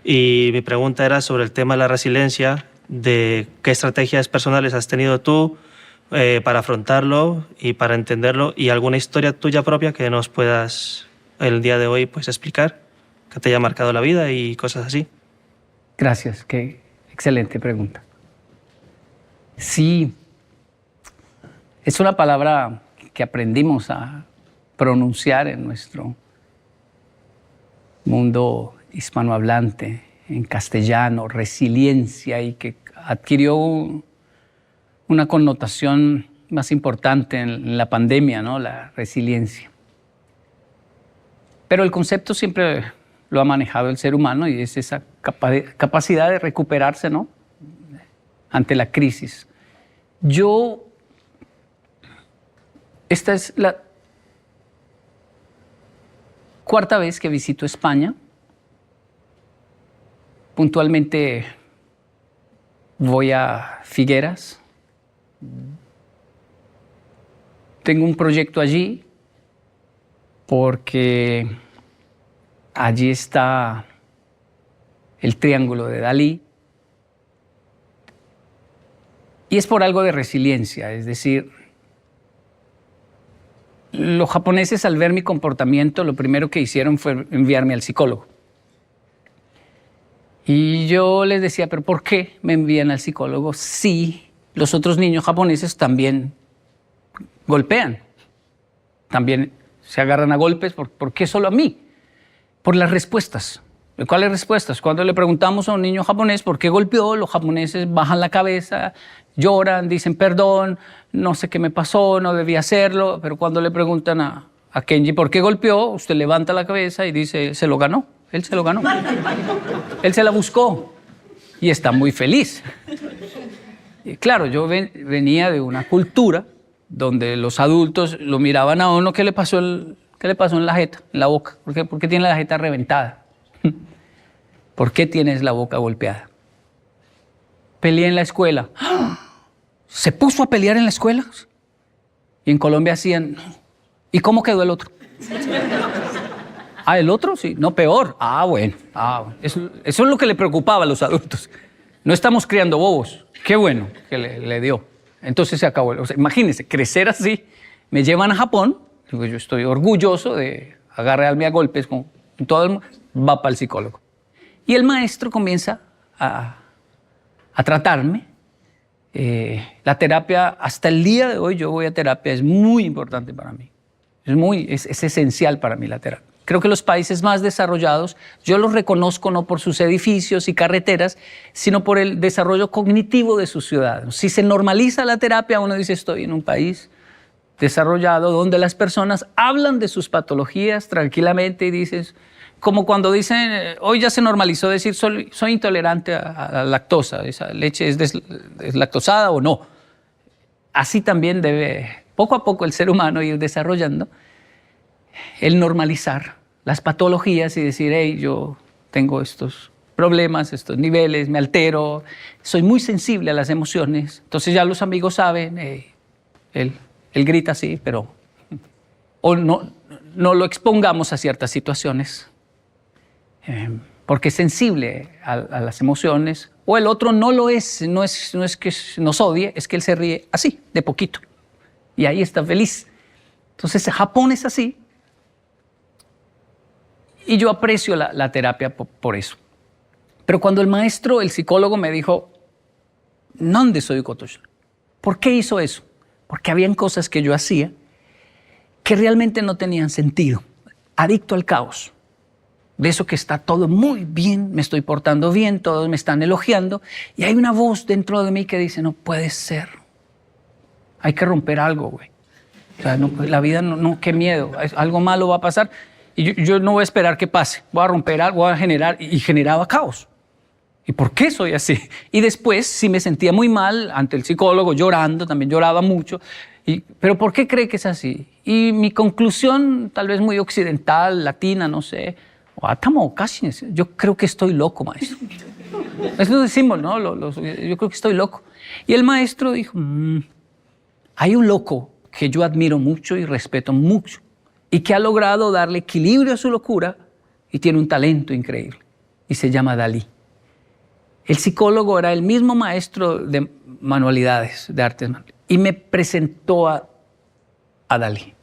Y mi pregunta era sobre el tema de la resiliencia, de qué estrategias personales has tenido tú para afrontarlo y para entenderlo, y alguna historia tuya propia que nos puedas el día de hoy pues explicar, que te haya marcado la vida y cosas así. Gracias, qué excelente pregunta. Sí, es una palabra que aprendimos a pronunciar en nuestro mundo hispanohablante, en castellano, resiliencia, y que adquirió una connotación más importante en la pandemia, ¿no? La resiliencia. Pero el concepto siempre lo ha manejado el ser humano, y es esa capacidad de recuperarse, ¿no? Ante la crisis. Esta es la cuarta vez que visito España. Puntualmente voy a Figueras. Tengo un proyecto allí porque allí está el Triángulo de Dalí. Y es por algo de resiliencia, es decir, los japoneses, al ver mi comportamiento, lo primero que hicieron fue enviarme al psicólogo. Y yo les decía, ¿pero por qué me envían al psicólogo si los otros niños japoneses también golpean? También se agarran a golpes. ¿Por qué solo a mí? Por las respuestas. ¿Cuáles respuestas? Cuando le preguntamos a un niño japonés por qué golpeó, los japoneses bajan la cabeza, lloran, dicen perdón, no sé qué me pasó, no debía hacerlo. Pero cuando le preguntan a Kenji por qué golpeó, usted levanta la cabeza y dice, se lo ganó. Él se lo ganó. Él se la buscó y está muy feliz. Y claro, yo venía de una cultura donde los adultos lo miraban a uno, ¿qué le pasó en la jeta, en la boca? ¿Por qué tiene la jeta reventada? ¿Por qué tienes la boca golpeada? Peleé en la escuela. ¿Se puso a pelear en la escuela? Y en Colombia hacían, ¿y cómo quedó el otro? ¿El otro? Sí. No, peor. Bueno. Eso es lo que le preocupaba a los adultos. No estamos criando bobos. Qué bueno que le dio. Entonces se acabó. O sea, imagínense, crecer así. Me llevan a Japón. Yo estoy orgulloso de agarrarme a golpes con todo el mundo. Va para el psicólogo. Y el maestro comienza a tratarme. La terapia, hasta el día de hoy yo voy a terapia, es muy importante para mí. Es esencial para mí la terapia. Creo que los países más desarrollados, yo los reconozco no por sus edificios y carreteras, sino por el desarrollo cognitivo de sus ciudadanos. Si se normaliza la terapia, uno dice, estoy en un país desarrollado donde las personas hablan de sus patologías tranquilamente y dices, como cuando dicen, hoy ya se normalizó decir, soy intolerante a la lactosa, esa leche es deslactosada o no. Así también debe, poco a poco, el ser humano ir desarrollando el normalizar las patologías y decir, hey, yo tengo estos problemas, estos niveles, me altero, soy muy sensible a las emociones. Entonces ya los amigos saben, él grita así, pero o no lo expongamos a ciertas situaciones porque es sensible a las emociones, o el otro no lo es, no es que nos odie, es que él se ríe así, de poquito, y ahí está feliz. Entonces Japón es así. Y yo aprecio la terapia por eso. Pero cuando el maestro, el psicólogo, me dijo, ¿dónde soy Kotoshi? ¿Por qué hizo eso? Porque habían cosas que yo hacía que realmente no tenían sentido. Adicto al caos. De eso que está todo muy bien, me estoy portando bien, todos me están elogiando. Y hay una voz dentro de mí que dice, no puede ser. Hay que romper algo, güey. O sea, no, la vida, no, qué miedo. Algo malo va a pasar. Y yo no voy a esperar que pase, voy a romper algo, voy a generar, y generaba caos. ¿Y por qué soy así? Y después, sí me sentía muy mal ante el psicólogo, llorando, también lloraba mucho. ¿Pero por qué cree que es así? Y mi conclusión, tal vez muy occidental, latina, no sé, Atamo, casi, yo creo que estoy loco, maestro. Eso decimos, ¿no? Yo creo que estoy loco. Y el maestro dijo, hay un loco que yo admiro mucho y respeto mucho y que ha logrado darle equilibrio a su locura y tiene un talento increíble. Y se llama Dalí. El psicólogo era el mismo maestro de manualidades, de artes manuales, y me presentó a Dalí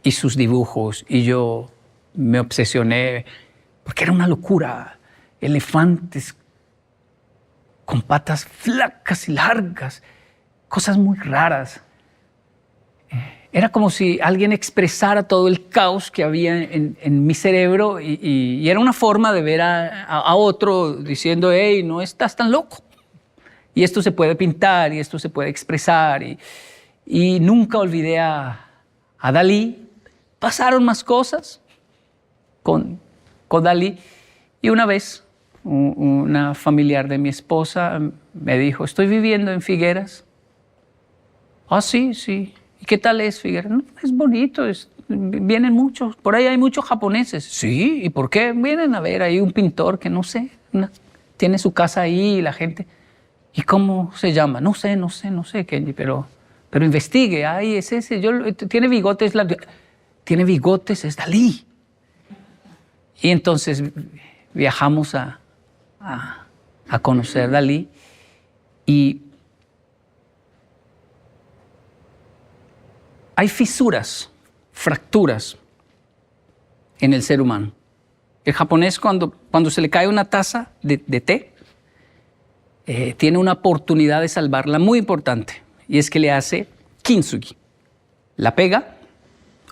y sus dibujos, y yo me obsesioné, porque era una locura. Elefantes con patas flacas y largas, cosas muy raras. Era como si alguien expresara todo el caos que había en mi cerebro y era una forma de ver a otro diciendo, hey, no estás tan loco. Y esto se puede pintar y esto se puede expresar. Y nunca olvidé a Dalí. Pasaron más cosas con Dalí. Y una vez una familiar de mi esposa me dijo, estoy viviendo en Figueras. Ah, sí, sí. ¿Y qué tal es Figueras? No, es bonito, vienen muchos, por ahí hay muchos japoneses. Sí, ¿y por qué? Vienen a ver, hay un pintor que no sé, tiene su casa ahí y la gente. ¿Y cómo se llama? No sé, Kenji, pero investigue, ay, es ese, tiene bigotes, es Dalí. Y entonces viajamos a conocer Dalí y hay fisuras, fracturas en el ser humano. El japonés cuando se le cae una taza de té, tiene una oportunidad de salvarla muy importante y es que le hace kintsugi. La pega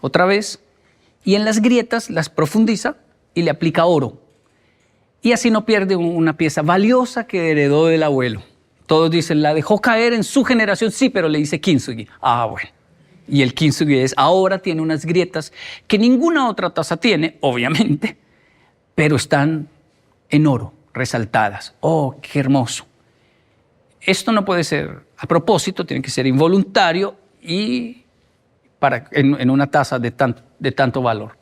otra vez y en las grietas las profundiza y le aplica oro. Y así no pierde una pieza valiosa que heredó del abuelo. Todos dicen, la dejó caer en su generación, sí, pero le dice kintsugi. Ah, bueno. Y el kintsugi ahora tiene unas grietas que ninguna otra taza tiene, obviamente, pero están en oro, resaltadas. ¡Oh, qué hermoso! Esto no puede ser a propósito, tiene que ser involuntario y en una taza de tanto valor.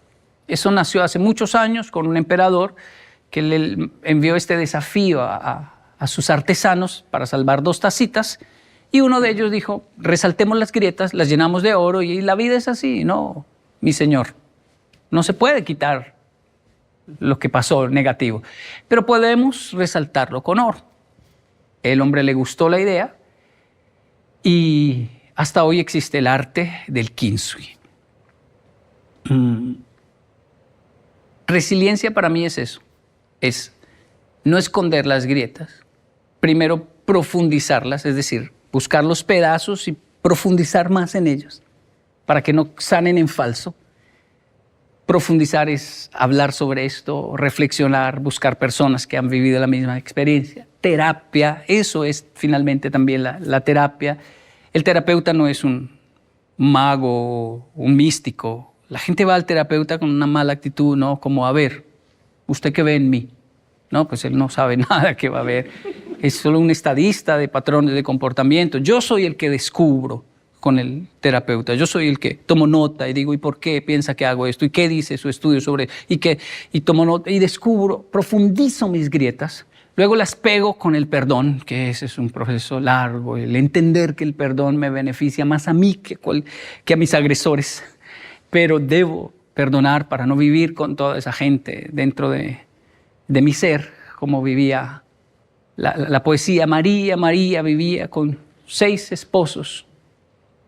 Eso nació hace muchos años con un emperador que le envió este desafío a sus artesanos para salvar 2 tacitas. Y uno de ellos dijo, resaltemos las grietas, las llenamos de oro y la vida es así. No, mi señor, no se puede quitar lo que pasó negativo, pero podemos resaltarlo con oro. El hombre le gustó la idea y hasta hoy existe el arte del kintsugi. Resiliencia para mí es eso, es no esconder las grietas, primero profundizarlas, es decir, buscar los pedazos y profundizar más en ellos para que no sanen en falso. Profundizar es hablar sobre esto, reflexionar, buscar personas que han vivido la misma experiencia. Terapia, eso es finalmente también la terapia. El terapeuta no es un mago, un místico. La gente va al terapeuta con una mala actitud, ¿no? Como, a ver, ¿usted qué ve en mí? No, pues él no sabe nada que va a ver. Es solo un estadista de patrones de comportamiento. Yo soy el que descubro con el terapeuta. Yo soy el que tomo nota y digo, ¿y por qué piensa que hago esto? ¿Y qué dice su estudio sobre? Y tomo nota y descubro, profundizo mis grietas. Luego las pego con el perdón, que ese es un proceso largo. El entender que el perdón me beneficia más a mí que a mis agresores. Pero debo perdonar para no vivir con toda esa gente dentro de mi ser, como vivía la poesía. María vivía con 6 esposos.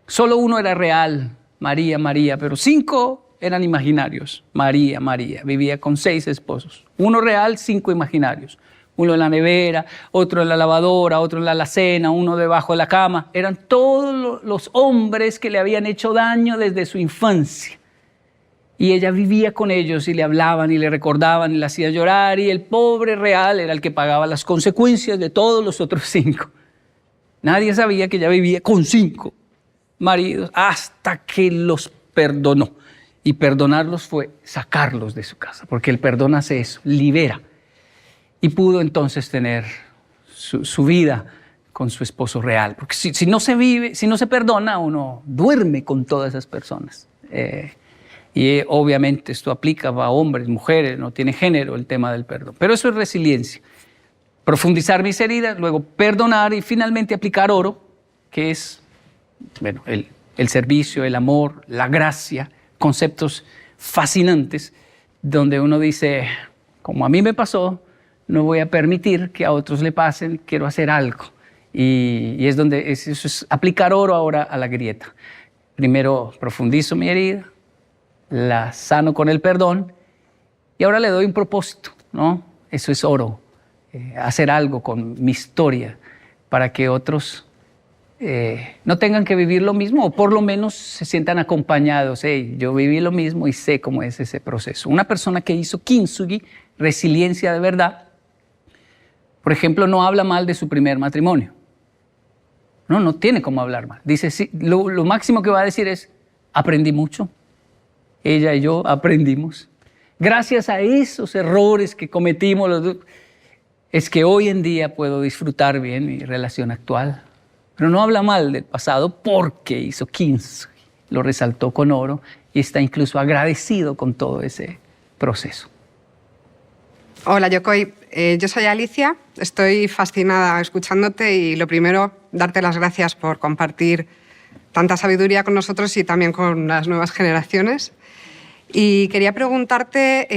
Solo uno era real, María, pero 5 eran imaginarios. María vivía con 6 esposos. Uno real, 5 imaginarios. Uno en la nevera, otro en la lavadora, otro en la alacena, uno debajo de la cama. Eran todos los hombres que le habían hecho daño desde su infancia. Y ella vivía con ellos y le hablaban y le recordaban y le hacían llorar. Y el pobre real era el que pagaba las consecuencias de todos los otros 5. Nadie sabía que ella vivía con 5 maridos hasta que los perdonó. Y perdonarlos fue sacarlos de su casa, porque el perdón hace eso, libera. Y pudo entonces tener su vida con su esposo real. Porque si no se vive, si no se perdona, uno duerme con todas esas personas. Y obviamente esto aplica a hombres, mujeres, no tiene género el tema del perdón. Pero eso es resiliencia. Profundizar mis heridas, luego perdonar y finalmente aplicar oro, que es bueno, el servicio, el amor, la gracia, conceptos fascinantes, donde uno dice, como a mí me pasó, no voy a permitir que a otros le pasen, quiero hacer algo. Y es donde eso es aplicar oro ahora a la grieta. Primero profundizo mi herida, la sano con el perdón y ahora le doy un propósito, ¿no? Eso es oro, hacer algo con mi historia para que otros no tengan que vivir lo mismo o por lo menos se sientan acompañados. Hey, yo viví lo mismo y sé cómo es ese proceso. Una persona que hizo kintsugi, resiliencia de verdad, por ejemplo, no habla mal de su primer matrimonio. No tiene cómo hablar mal. Dice, sí, lo máximo que va a decir es, aprendí mucho. Ella y yo aprendimos. Gracias a esos errores que cometimos los dos, es que hoy en día puedo disfrutar bien mi relación actual. Pero no habla mal del pasado porque hizo kintsugi. Lo resaltó con oro y está incluso agradecido con todo ese proceso. Hola, Yokoi. Yo soy Alicia. Estoy fascinada escuchándote y lo primero, darte las gracias por compartir tanta sabiduría con nosotros y también con las nuevas generaciones. Y quería preguntarte,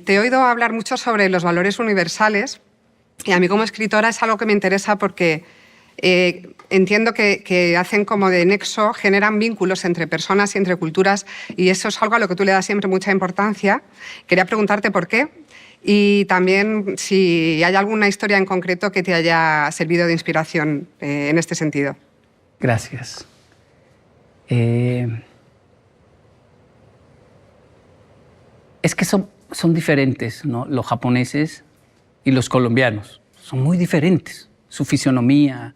te he oído hablar mucho sobre los valores universales y a mí como escritora es algo que me interesa porque entiendo que hacen como de nexo, generan vínculos entre personas y entre culturas y eso es algo a lo que tú le das siempre mucha importancia. Quería preguntarte por qué y también si hay alguna historia en concreto que te haya servido de inspiración en este sentido. Gracias. Es que son diferentes, ¿no? Los japoneses y los colombianos. Son muy diferentes. Su fisionomía.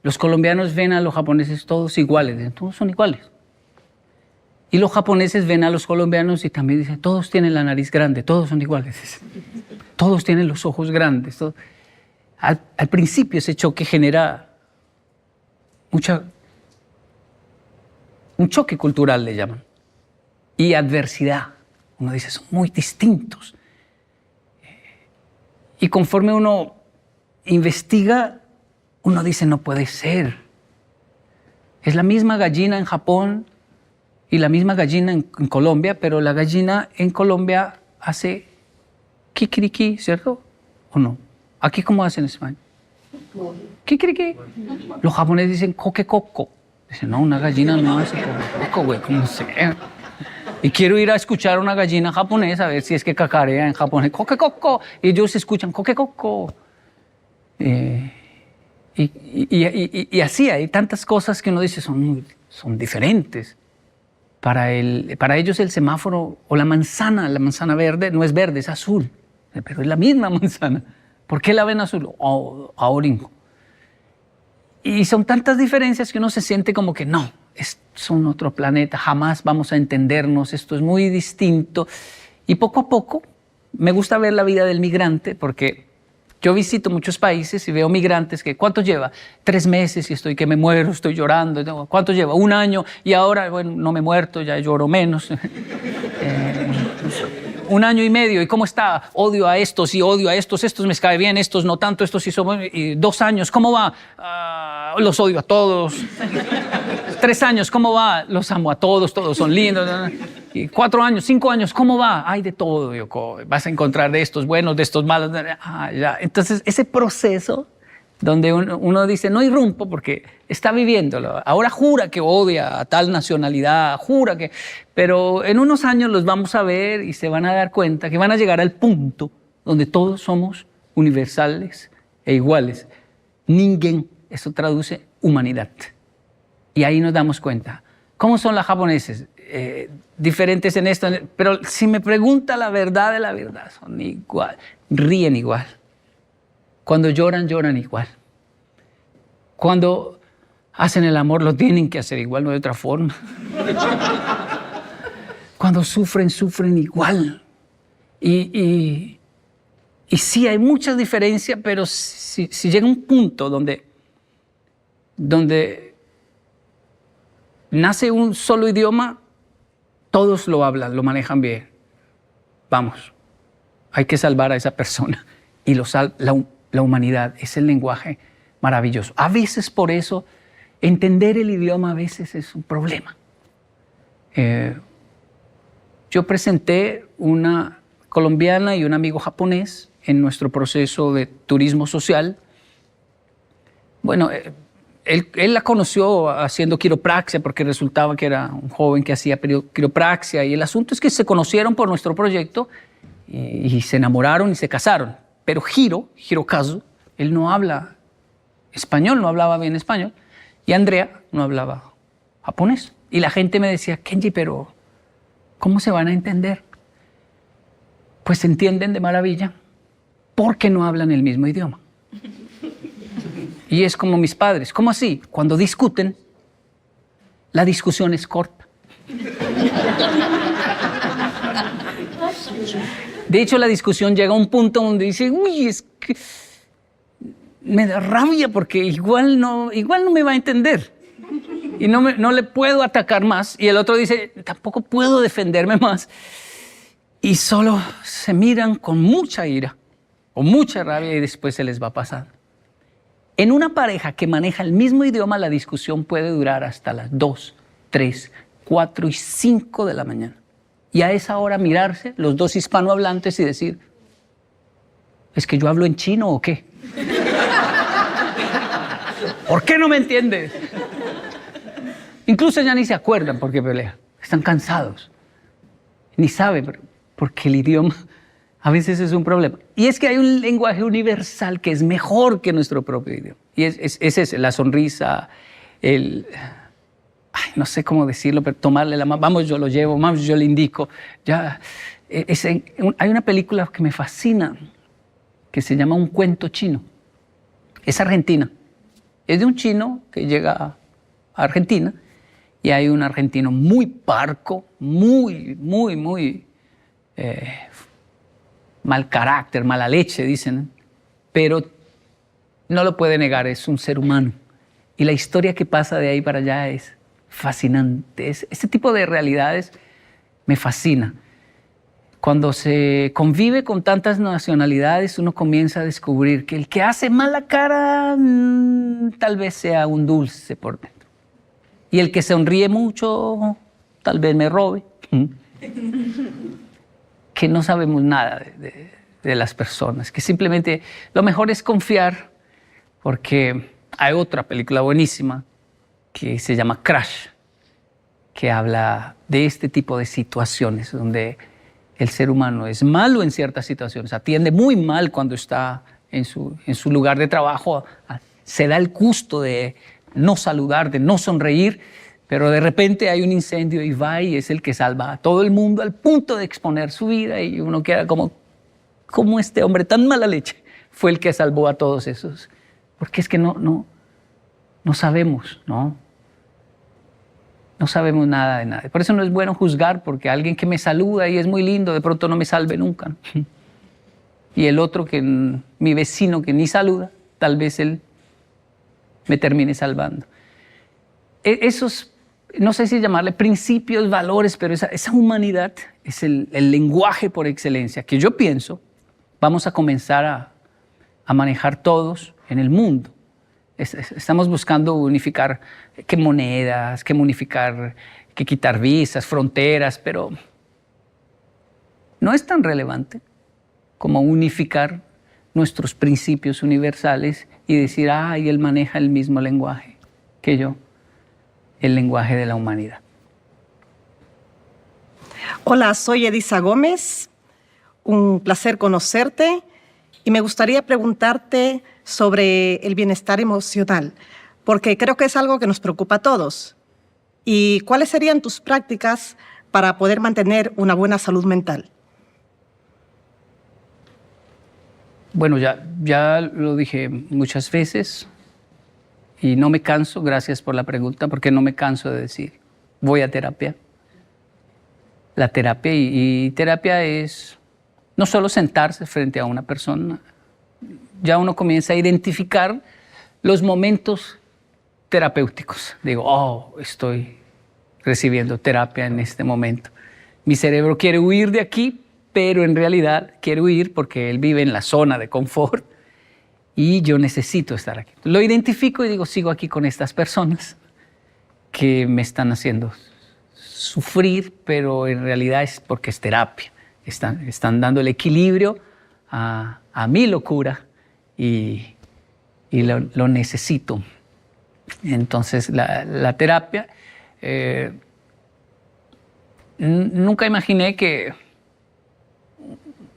Los colombianos ven a los japoneses todos iguales. Todos son iguales. Y los japoneses ven a los colombianos y también dicen, todos tienen la nariz grande, todos son iguales. Todos tienen los ojos grandes. Al principio ese choque genera un choque cultural, le llaman. Y adversidad. Uno dice, son muy distintos. Y conforme uno investiga, uno dice, no puede ser. Es la misma gallina en Japón y la misma gallina en Colombia, pero la gallina en Colombia hace kikiriki, ¿cierto? ¿O no? ¿Aquí cómo hacen en España? Kikiriki. Los japoneses dicen coquecoco. Dicen, no, una gallina no hace coquecoco, güey, ¿cómo se ve? Y quiero ir a escuchar a una gallina japonesa, a ver si es que cacarea en japonés. Coquecoco. Y ellos escuchan coquecoco. Y así hay tantas cosas que uno dice son diferentes. Para ellos el semáforo o la manzana verde no es verde, es azul. Pero es la misma manzana. ¿Por qué la ven azul? Oringo. Y son tantas diferencias que uno se siente como que no, son otro planeta, jamás vamos a entendernos, esto es muy distinto. Y poco a poco me gusta ver la vida del migrante porque yo visito muchos países y veo migrantes que ¿cuánto lleva? 3 meses y estoy que me muero, estoy llorando. ¿Cuánto lleva? 1 año y ahora, bueno, no me he muerto, ya lloro menos. 1 año y medio, ¿y cómo está? Odio a estos y odio a estos me cae bien, estos no tanto, estos sí son... Y 2 años, ¿cómo va? Los odio a todos. 3 años, ¿cómo va? Los amo a todos, todos son lindos. Y 4 años, 5 años, ¿cómo va? Hay de todo, Yoko. Vas a encontrar de estos buenos, de estos malos. Ya. Entonces, ese proceso donde uno dice, no irrumpo porque está viviéndolo. Ahora jura que odia a tal nacionalidad, jura que... Pero en unos años los vamos a ver y se van a dar cuenta que van a llegar al punto donde todos somos universales e iguales. Ningen, eso traduce humanidad. Y ahí nos damos cuenta. ¿Cómo son las japoneses? Diferentes en esto, pero si me pregunta la verdad de la verdad, son igual, ríen igual. Cuando lloran, lloran igual. Cuando hacen el amor, lo tienen que hacer igual, no de otra forma. Cuando sufren, sufren igual. Y sí, hay muchas diferencias, pero si llega un punto donde nace un solo idioma, todos lo hablan, lo manejan bien. Vamos, hay que salvar a esa persona. Y la humanidad es el lenguaje maravilloso. A veces por eso entender el idioma a veces es un problema. Yo presenté una colombiana y un amigo japonés en nuestro proceso de turismo social. Bueno, él la conoció haciendo quiropraxia porque resultaba que era un joven que hacía quiropraxia, y el asunto es que se conocieron por nuestro proyecto y se enamoraron y se casaron. Pero Hirokazu, él no habla español, no hablaba bien español, y Andrea no hablaba japonés. Y la gente me decía, Kenji, pero ¿cómo se van a entender? Pues se entienden de maravilla porque no hablan el mismo idioma. Y es como mis padres. ¿Cómo así? Cuando discuten, la discusión es corta. De hecho, la discusión llega a un punto donde dice, uy, es que me da rabia porque igual no me va a entender. Y no le puedo atacar más. Y el otro dice, tampoco puedo defenderme más. Y solo se miran con mucha ira o mucha rabia y después se les va pasando. En una pareja que maneja el mismo idioma, la discusión puede durar hasta las 2, 3, 4 y 5 de la mañana. Y a esa hora mirarse, los dos hispanohablantes, y decir, ¿es que yo hablo en chino o qué? ¿Por qué no me entiendes? Incluso ya ni se acuerdan por qué pelean. Están cansados. Ni saben, porque el idioma a veces es un problema. Y es que hay un lenguaje universal que es mejor que nuestro propio idioma. Y es ese, la sonrisa, no sé cómo decirlo, pero tomarle la mano, vamos, yo lo llevo, vamos, yo le indico. Hay una película que me fascina, que se llama Un cuento chino. Es argentina. Es de un chino que llega a Argentina, y hay un argentino muy parco, muy mal carácter, mala leche, dicen, pero no lo puede negar, es un ser humano. Y la historia que pasa de ahí para allá es fascinante. Este tipo de realidades me fascina. Cuando se convive con tantas nacionalidades, uno comienza a descubrir que el que hace mala cara tal vez sea un dulce por dentro. Y el que sonríe mucho tal vez me robe. Que no sabemos nada de las personas, que simplemente lo mejor es confiar, porque hay otra película buenísima que se llama Crash, que habla de este tipo de situaciones donde el ser humano es malo en ciertas situaciones, atiende muy mal cuando está en su lugar de trabajo, se da el gusto de no saludar, de no sonreír, pero de repente hay un incendio y va y es el que salva a todo el mundo al punto de exponer su vida, y uno queda como este hombre tan mala leche fue el que salvó a todos esos. Porque es que no sabemos, ¿no? No sabemos nada de nada. Por eso no es bueno juzgar, porque alguien que me saluda y es muy lindo, de pronto no me salve nunca. Y el otro, mi vecino que ni saluda, tal vez él me termine salvando. Esos, no sé si llamarle principios, valores, pero esa humanidad es el lenguaje por excelencia que yo pienso vamos a comenzar a manejar todos en el mundo. Estamos buscando unificar qué monedas, qué quitar visas, fronteras, pero no es tan relevante como unificar nuestros principios universales y decir, y él maneja el mismo lenguaje que yo, el lenguaje de la humanidad. Hola, soy Edisa Gómez. Un placer conocerte y me gustaría preguntarte sobre el bienestar emocional, porque creo que es algo que nos preocupa a todos. ¿Y cuáles serían tus prácticas para poder mantener una buena salud mental? Bueno, ya lo dije muchas veces y no me canso, gracias por la pregunta, porque no me canso de decir, voy a terapia. La terapia y terapia es no solo sentarse frente a una persona, ya uno comienza a identificar los momentos terapéuticos. Digo, estoy recibiendo terapia en este momento. mi cerebro quiere huir de aquí, pero en realidad quiere huir porque él vive en la zona de confort y yo necesito estar aquí. Lo identifico y digo, sigo aquí con estas personas que me están haciendo sufrir, pero en realidad es porque es terapia. Están dando el equilibrio a mi locura y lo necesito. Entonces, la terapia, nunca imaginé que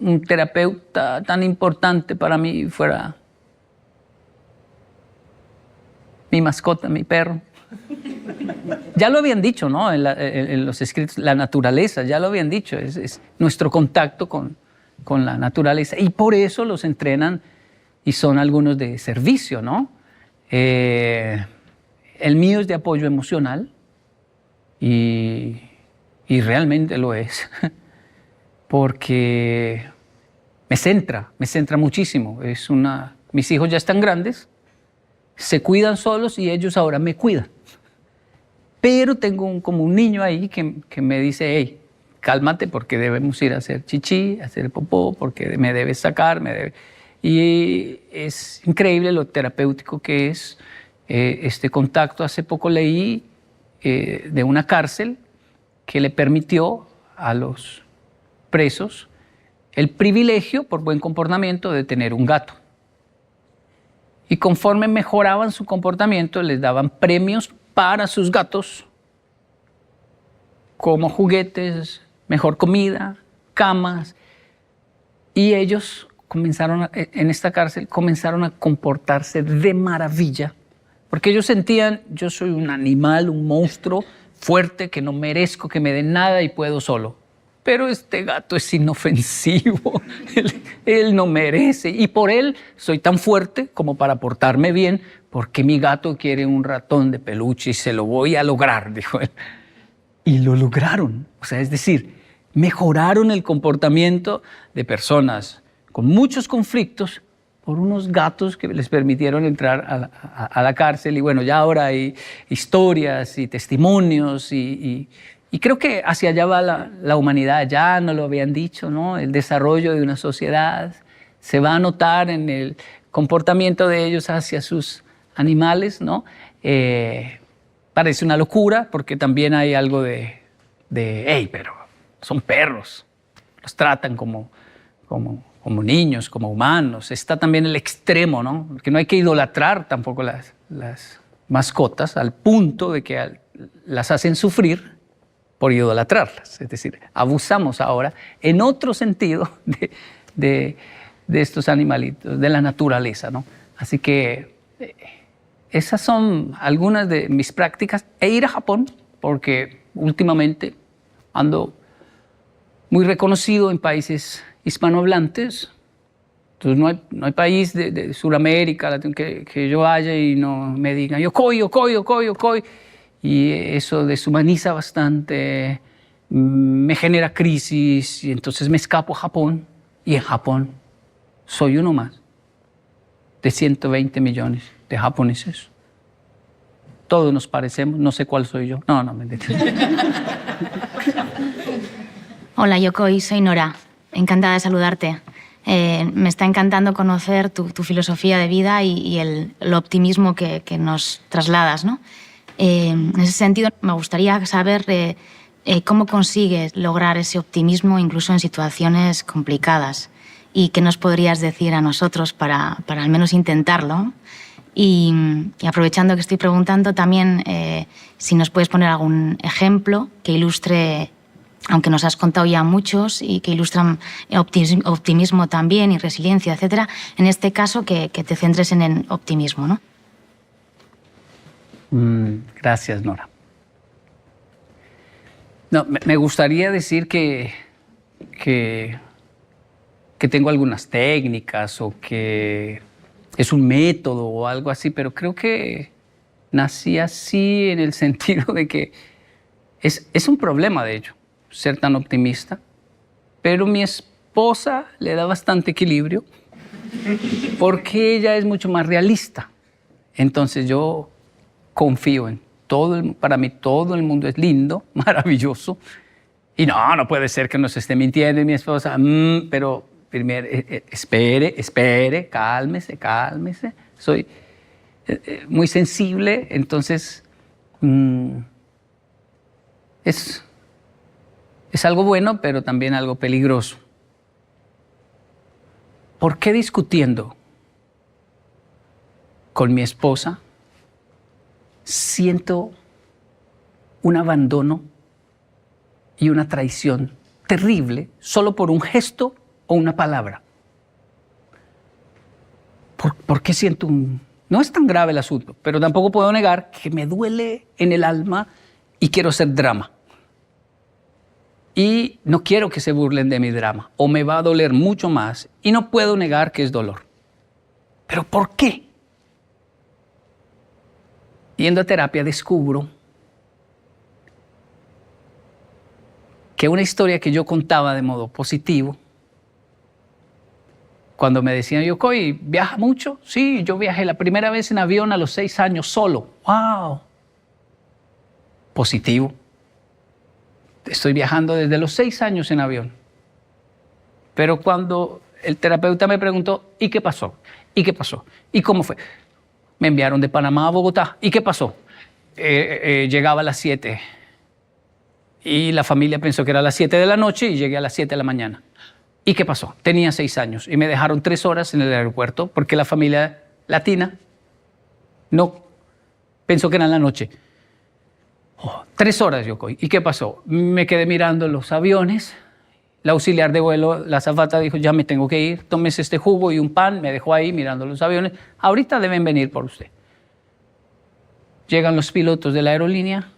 un terapeuta tan importante para mí fuera mi mascota, mi perro. Ya lo habían dicho, ¿no? En los escritos, la naturaleza, ya lo habían dicho, es nuestro contacto con la naturaleza. Y por eso los entrenan y son algunos de servicio, ¿no? El mío es de apoyo emocional y realmente lo es, porque me centra muchísimo. Mis hijos ya están grandes, se cuidan solos y ellos ahora me cuidan. Pero tengo como un niño ahí que me dice, hey, cálmate porque debemos ir a hacer chichi, a hacer popó, porque me debes sacar, Y es increíble lo terapéutico que es este contacto. Hace poco leí de una cárcel que le permitió a los presos el privilegio, por buen comportamiento, de tener un gato. Y conforme mejoraban su comportamiento, les daban premios para sus gatos, como juguetes, mejor comida, camas. Y ellos en esta cárcel comenzaron a comportarse de maravilla, porque ellos sentían, yo soy un animal, un monstruo fuerte, que no merezco que me den nada y puedo solo. Pero este gato es inofensivo, él no merece. Y por él soy tan fuerte como para portarme bien, porque mi gato quiere un ratón de peluche y se lo voy a lograr, dijo él. Y lo lograron. O sea, es decir, mejoraron el comportamiento de personas con muchos conflictos por unos gatos que les permitieron entrar a la cárcel. Y bueno, ya ahora hay historias y testimonios y creo que hacia allá va la humanidad. Ya no lo habían dicho, ¿no? El desarrollo de una sociedad se va a notar en el comportamiento de ellos hacia sus animales, ¿no? Parece una locura porque también hay algo de hey, pero son perros, los tratan como niños, como humanos. Está también el extremo, ¿no? Porque no hay que idolatrar tampoco las mascotas al punto de que las hacen sufrir por idolatrarlas. Es decir, abusamos ahora en otro sentido de estos animalitos, de la naturaleza, ¿no? Así que esas son algunas de mis prácticas. E ir a Japón, porque últimamente ando muy reconocido en países hispanohablantes. Entonces no hay país de Sudamérica que yo vaya y no me digan yokoi. Y eso deshumaniza bastante, me genera crisis y entonces me escapo a Japón. Y en Japón soy uno más de 120 millones de japoneses. Todos nos parecemos, no sé cuál soy yo. No, me entiendo. Hola, Yokoi, soy Nora. Encantada de saludarte. Me está encantando conocer tu filosofía de vida y el optimismo que nos trasladas, ¿no? En ese sentido, me gustaría saber cómo consigues lograr ese optimismo incluso en situaciones complicadas y qué nos podrías decir a nosotros para al menos intentarlo. Y aprovechando que estoy preguntando también si nos puedes poner algún ejemplo que ilustre, aunque nos has contado ya muchos y que ilustran optimismo también y resiliencia, etcétera. En este caso, que te centres en el optimismo, ¿no? Gracias, Nora. No, me gustaría decir que tengo algunas técnicas o que es un método o algo así, pero creo que nací así en el sentido de que es un problema, de hecho, ser tan optimista, pero mi esposa le da bastante equilibrio porque ella es mucho más realista. Entonces yo confío en para mí todo el mundo es lindo, maravilloso, Y no puede ser que nos esté mintiendo y mi esposa, pero primero, espere, cálmese. Soy muy sensible, entonces es algo bueno, pero también algo peligroso. ¿Por qué discutiendo con mi esposa siento un abandono y una traición terrible solo por un gesto o una palabra? ¿Por qué siento un...? No es tan grave el asunto, pero tampoco puedo negar que me duele en el alma y quiero hacer drama. Y no quiero que se burlen de mi drama, o me va a doler mucho más, y no puedo negar que es dolor. ¿Pero por qué? Yendo a terapia descubro que una historia que yo contaba de modo positivo, cuando me decían, Yokoi, ¿viaja mucho? Sí, yo viajé la primera vez en avión a los 6 años solo. ¡Wow! Positivo. Estoy viajando desde los 6 años en avión. Pero cuando el terapeuta me preguntó, ¿y qué pasó? ¿Y qué pasó? ¿Y cómo fue? Me enviaron de Panamá a Bogotá. ¿Y qué pasó? Llegaba a las 7. Y la familia pensó que era a las 7 de la noche y llegué a las 7 de la mañana. ¿Y qué pasó? Tenía 6 años y me dejaron 3 horas en el aeropuerto porque la familia latina no pensó que era en la noche. 3 horas, Yokoi. ¿Y qué pasó? Me quedé mirando los aviones. La auxiliar de vuelo, la azafata, dijo, ya me tengo que ir, tómese este jugo y un pan. Me dejó ahí mirando los aviones. Ahorita deben venir por usted. Llegan los pilotos de la aerolínea.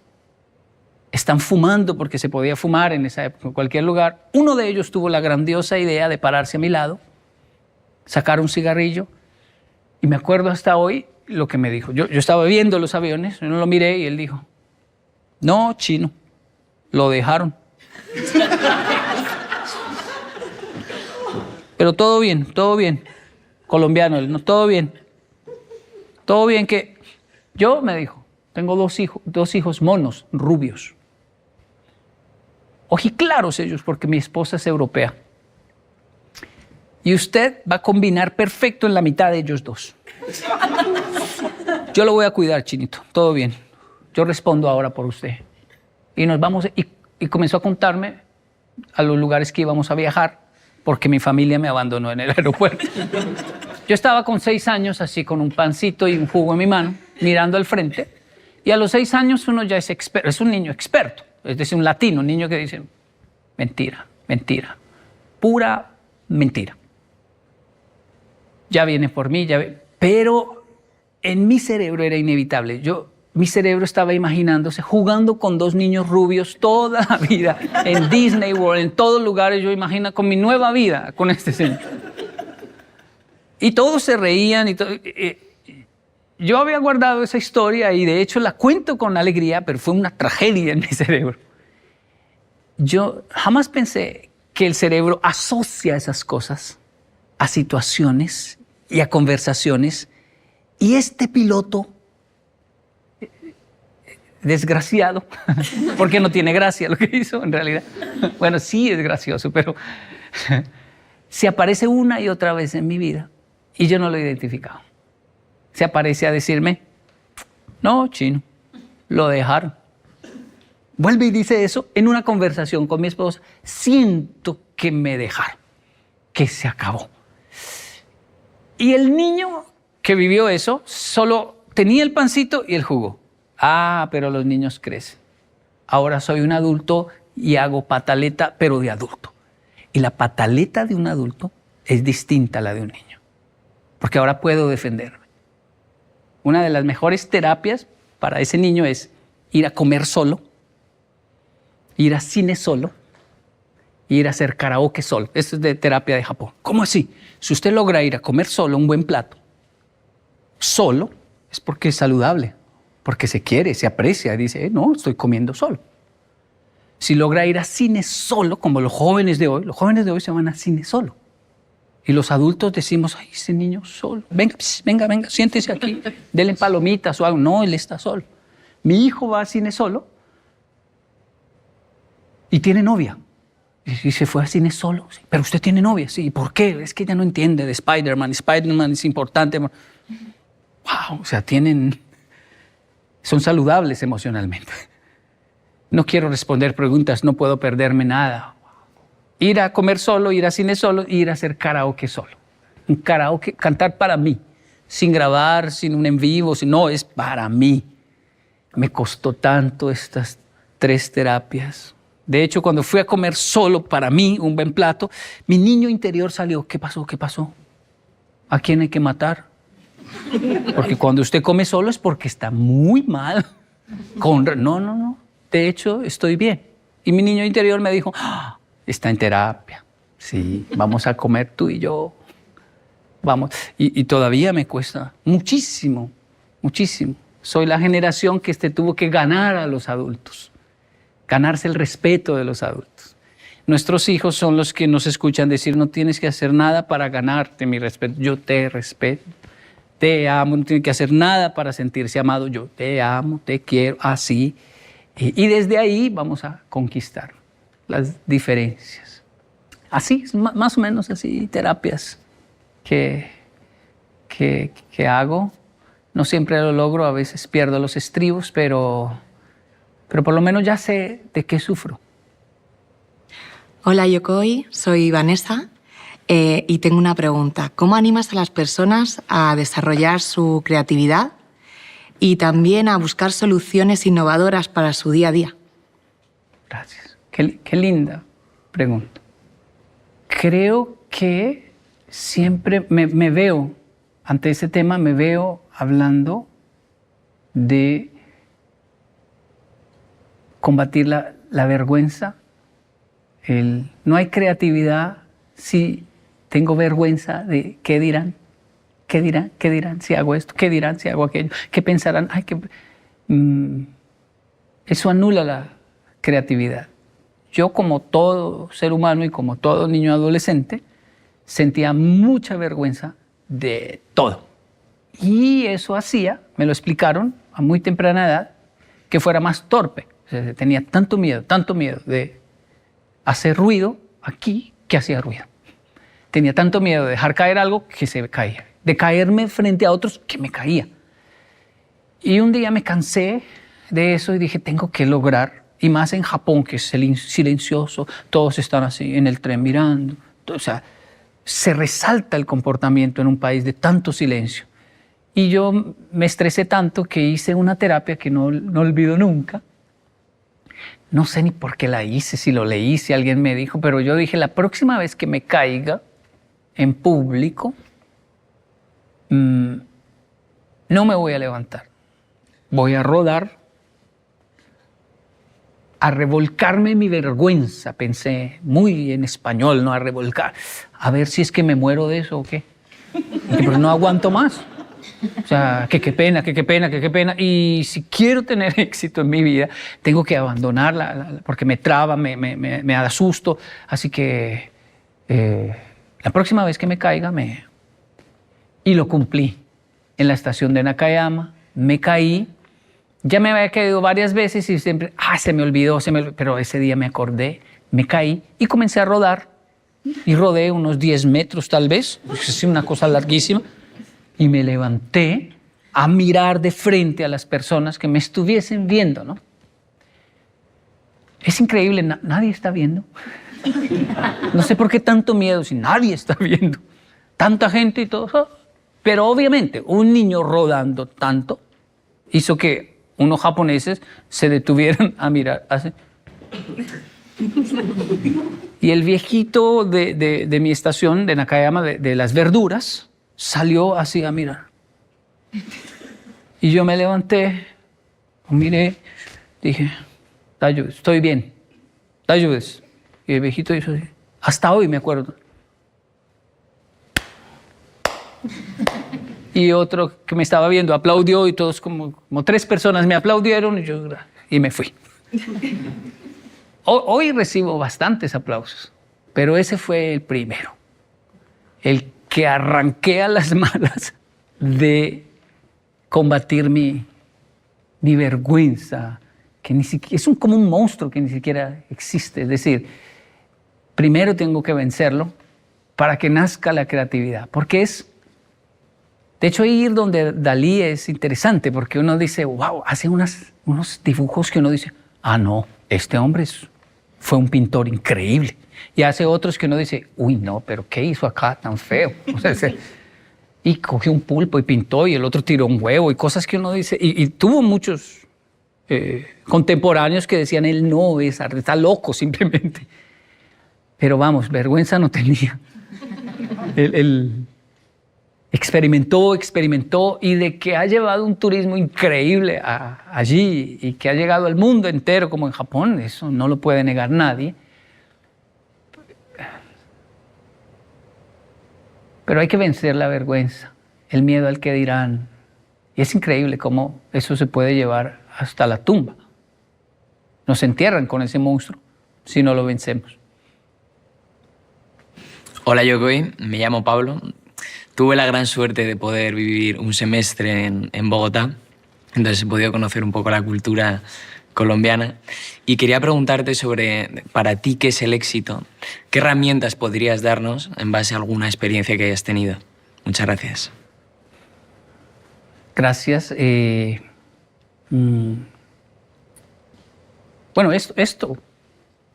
Están fumando porque se podía fumar en esa época en cualquier lugar. Uno de ellos tuvo la grandiosa idea de pararse a mi lado, sacar un cigarrillo. Y me acuerdo hasta hoy lo que me dijo. Yo estaba viendo los aviones, yo no lo miré y él dijo, no, chino, lo dejaron. Pero todo bien. Colombiano, él, no, todo bien. Todo bien que yo, me dijo, tengo 2 hijos monos, rubios. Ojiclaros ellos, porque mi esposa es europea. Y usted va a combinar perfecto en la mitad de ellos 2. Yo lo voy a cuidar, chinito, todo bien. Yo respondo ahora por usted. Y nos vamos, y comenzó a contarme a los lugares que íbamos a viajar, porque mi familia me abandonó en el aeropuerto. Yo estaba con 6 años, así con un pancito y un jugo en mi mano, mirando al frente, y a los 6 años uno ya es experto, es un niño experto, es decir, un latino, un niño que dice, mentira, pura mentira. Ya viene por mí, pero en mi cerebro era inevitable. Mi cerebro estaba imaginándose jugando con 2 niños rubios toda la vida, en Disney World, en todos lugares. Yo imagino con mi nueva vida, con este señor. Y todos se reían. Yo había guardado esa historia y de hecho la cuento con alegría, pero fue una tragedia en mi cerebro. Yo jamás pensé que el cerebro asocia esas cosas a situaciones y a conversaciones. Y este piloto, desgraciado, porque no tiene gracia lo que hizo en realidad. Bueno, sí es gracioso, pero se aparece una y otra vez en mi vida y yo no lo he identificado. Se aparece a decirme, no, chino, lo dejaron. Vuelve y dice eso en una conversación con mi esposa. Siento que me dejaron, que se acabó. Y el niño que vivió eso solo tenía el pancito y el jugo. Ah, pero los niños crecen. Ahora soy un adulto y hago pataleta, pero de adulto. Y la pataleta de un adulto es distinta a la de un niño, porque ahora puedo defenderme. Una de las mejores terapias para ese niño es ir a comer solo, ir a cine solo, ir a hacer karaoke solo. Esto es de terapia de Japón. ¿Cómo así? Si usted logra ir a comer solo un buen plato, solo, es porque es saludable, porque se quiere, se aprecia, dice, no, estoy comiendo solo. Si logra ir a cine solo, como los jóvenes de hoy se van a cine solo. Y los adultos decimos, ay, ese niño solo, venga, siéntese aquí, denle palomitas o algo. No, él está solo. Mi hijo va a cine solo Y tiene novia. Y se fue al cine solo. Sí. Pero usted tiene novia, sí. ¿Por qué? Es que ella no entiende de Spider-Man. Spider-Man es importante. Wow, o sea, son saludables emocionalmente. No quiero responder preguntas, no puedo perderme nada. Ir a comer solo, ir a cine solo, ir a hacer karaoke solo. Un karaoke, cantar para mí, sin grabar, sin un en vivo, no, es para mí. Me costó tanto estas 3 terapias. De hecho, cuando fui a comer solo para mí, un buen plato, mi niño interior salió. ¿Qué pasó? ¿Qué pasó? ¿A quién hay que matar? Porque cuando usted come solo es porque está muy mal. No. De hecho, estoy bien. Y mi niño interior me dijo, ¡ah! Está en terapia. Sí, vamos a comer tú y yo. Vamos. Y todavía me cuesta muchísimo, muchísimo. Soy la generación que tuvo que ganar a los adultos. Ganarse el respeto de los adultos. Nuestros hijos son los que nos escuchan decir, no tienes que hacer nada para ganarte mi respeto. Yo te respeto, te amo, no tienes que hacer nada para sentirse amado. Yo te amo, te quiero, así. Y desde ahí vamos a conquistar las diferencias. Así, más o menos así, terapias que hago. No siempre lo logro, a veces pierdo los estribos, pero por lo menos ya sé de qué sufro. Hola Yokoi, soy Vanessa y tengo una pregunta. ¿Cómo animas a las personas a desarrollar su creatividad y también a buscar soluciones innovadoras para su día a día? Gracias. Qué linda pregunta. Creo que siempre me veo, ante ese tema, me veo hablando de combatir la vergüenza. No hay creatividad si tengo vergüenza de qué dirán. ¿Qué dirán? ¿Qué dirán si hago esto? ¿Qué dirán si hago aquello? ¿Qué pensarán? Eso anula la creatividad. Yo, como todo ser humano y como todo niño adolescente, sentía mucha vergüenza de todo. Y eso hacía, me lo explicaron a muy temprana edad, que fuera más torpe. O sea, tenía tanto miedo de hacer ruido aquí que hacía ruido. Tenía tanto miedo de dejar caer algo que se caía. De caerme frente a otros que me caía. Y un día me cansé de eso y dije, tengo que lograr, y más en Japón, que es silencioso, todos están así en el tren mirando. O sea, se resalta el comportamiento en un país de tanto silencio. Y yo me estresé tanto que hice una terapia que no olvido nunca. No sé ni por qué la hice, si lo leí, si alguien me dijo, pero yo dije, la próxima vez que me caiga en público, no me voy a levantar. Voy a rodar, a revolcarme mi vergüenza, pensé muy en español, ¿no? A revolcar, a ver si es que me muero de eso o qué. Pero no aguanto más. O sea, qué pena. Y si quiero tener éxito en mi vida, tengo que abandonarla porque me traba, me da susto. Así que la próxima vez que me caiga, Y lo cumplí. En la estación de Nakayama, me caí. Ya me había caído varias veces y siempre, se me olvidó, pero ese día me acordé, me caí y comencé a rodar. Y rodé unos 10 metros tal vez, es una cosa larguísima. Y me levanté a mirar de frente a las personas que me estuviesen viendo, ¿no? Es increíble, nadie está viendo. No sé por qué tanto miedo si nadie está viendo. Tanta gente y todo. Pero obviamente un niño rodando tanto hizo que unos japoneses se detuvieran a mirar así. Y el viejito de mi estación, de Nakayama, de las verduras, salió así a mirar. Y yo me levanté, miré, dije, estoy bien, te ayudes. Y el viejito hizo así. Hasta hoy me acuerdo. Y otro que me estaba viendo aplaudió y todos como 3 personas me aplaudieron y me fui. Hoy recibo bastantes aplausos, pero ese fue el primero. El que arranqué a las malas de combatir mi vergüenza, que ni siquiera, es como un monstruo que ni siquiera existe. Es decir, primero tengo que vencerlo para que nazca la creatividad. Porque es, de hecho, ir donde Dalí es interesante porque uno dice, wow, hace unos dibujos que uno dice, ah, no, este hombre fue un pintor increíble. Y hace otros que uno dice, uy, no, pero ¿qué hizo acá tan feo? O sea, y cogió un pulpo y pintó y el otro tiró un huevo y cosas que uno dice. Y tuvo muchos contemporáneos que decían, él no es arte, está loco simplemente. Pero vamos, vergüenza no tenía. Él experimentó y de que ha llevado un turismo increíble allí y que ha llegado al mundo entero como en Japón, eso no lo puede negar nadie. Pero hay que vencer la vergüenza, el miedo al que dirán. Y es increíble cómo eso se puede llevar hasta la tumba. Nos entierran con ese monstruo si no lo vencemos. Hola Yokoi, me llamo Pablo. Tuve la gran suerte de poder vivir un semestre en Bogotá, entonces he podido conocer un poco la cultura colombiana y quería preguntarte sobre, para ti, ¿qué es el éxito? ¿Qué herramientas podrías darnos en base a alguna experiencia que hayas tenido? Muchas gracias. Gracias. Bueno, esto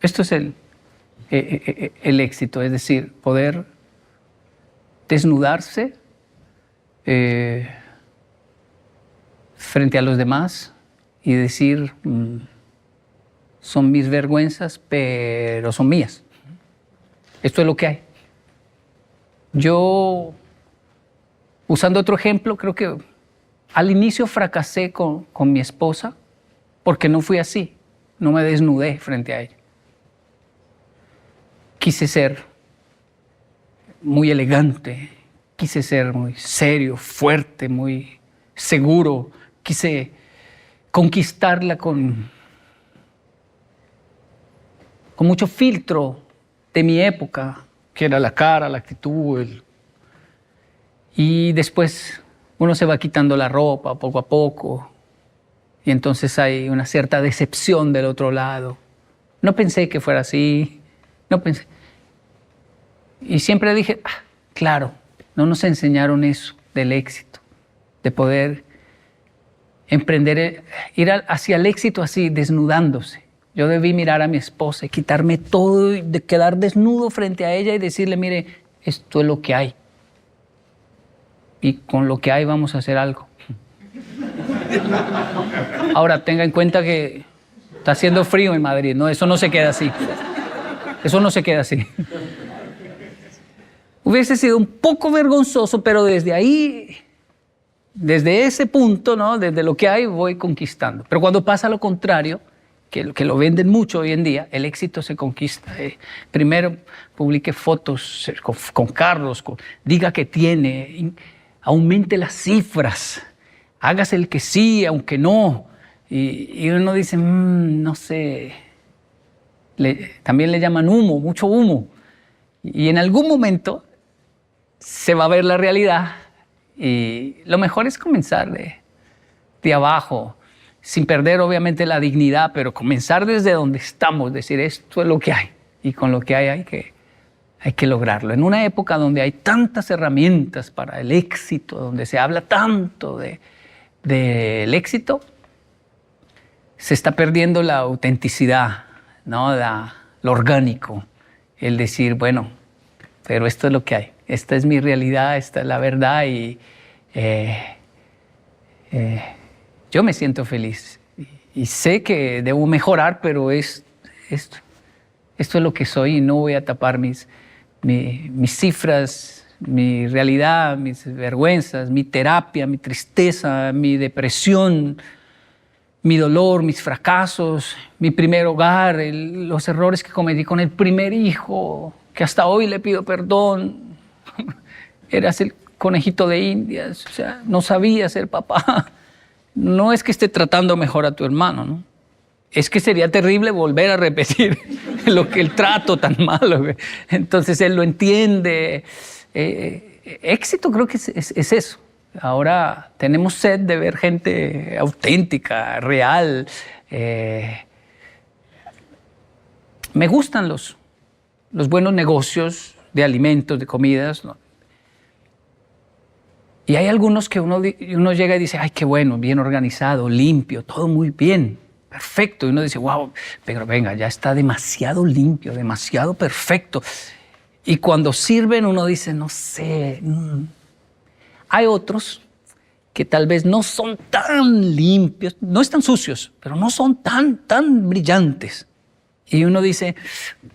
es el éxito, es decir, poder desnudarse frente a los demás y decir, son mis vergüenzas, pero son mías. Esto es lo que hay. Yo, usando otro ejemplo, creo que al inicio fracasé con mi esposa porque no fui así, no me desnudé frente a ella. Quise ser muy elegante, quise ser muy serio, fuerte, muy seguro, quise conquistarla con mucho filtro de mi época, que era la cara, la actitud. Y después uno se va quitando la ropa poco a poco y entonces hay una cierta decepción del otro lado. No pensé que fuera así, no pensé. Y siempre dije, claro, no nos enseñaron eso del éxito, de poder emprender, ir hacia el éxito así, desnudándose. Yo debí mirar a mi esposa y quitarme todo y de quedar desnudo frente a ella y decirle, mire, esto es lo que hay. Y con lo que hay vamos a hacer algo. Ahora, tenga en cuenta que está haciendo frío en Madrid, ¿no? Eso no se queda así. Eso no se queda así. Hubiese sido un poco vergonzoso, pero desde ahí, desde ese punto, ¿no? Desde lo que hay, voy conquistando. Pero cuando pasa lo contrario, que lo venden mucho hoy en día, el éxito se conquista. Primero publique fotos con carros, diga que tiene, aumente las cifras, hágase el que sí, aunque no. Y uno dice, no sé, también le llaman humo, mucho humo. Y en algún momento se va a ver la realidad y lo mejor es comenzar de abajo, sin perder obviamente la dignidad, pero comenzar desde donde estamos, decir esto es lo que hay y con lo que hay que lograrlo. En una época donde hay tantas herramientas para el éxito, donde se habla tanto del éxito, se está perdiendo la autenticidad, ¿no? Lo orgánico, el decir, bueno, pero esto es lo que hay, esta es mi realidad, esta es la verdad y yo me siento feliz y sé que debo mejorar, pero esto es lo que soy y no voy a tapar mis cifras, mi realidad, mis vergüenzas, mi terapia, mi tristeza, mi depresión, mi dolor, mis fracasos, mi primer hogar, los errores que cometí con el primer hijo, que hasta hoy le pido perdón. Eras el conejito de Indias, o sea, no sabía ser papá. No es que esté tratando mejor a tu hermano, ¿no? Es que sería terrible volver a repetir el trato tan malo. Entonces él lo entiende. Éxito creo que es eso. Ahora tenemos sed de ver gente auténtica, real, Me gustan los buenos negocios de alimentos, de comidas, ¿no? Y hay algunos que uno llega y dice, ay, qué bueno, bien organizado, limpio, todo muy bien, perfecto. Y uno dice, wow, pero venga, ya está demasiado limpio, demasiado perfecto. Y cuando sirven uno dice, no sé. Hay otros que tal vez no son tan limpios, no están sucios, pero no son tan brillantes. Y uno dice,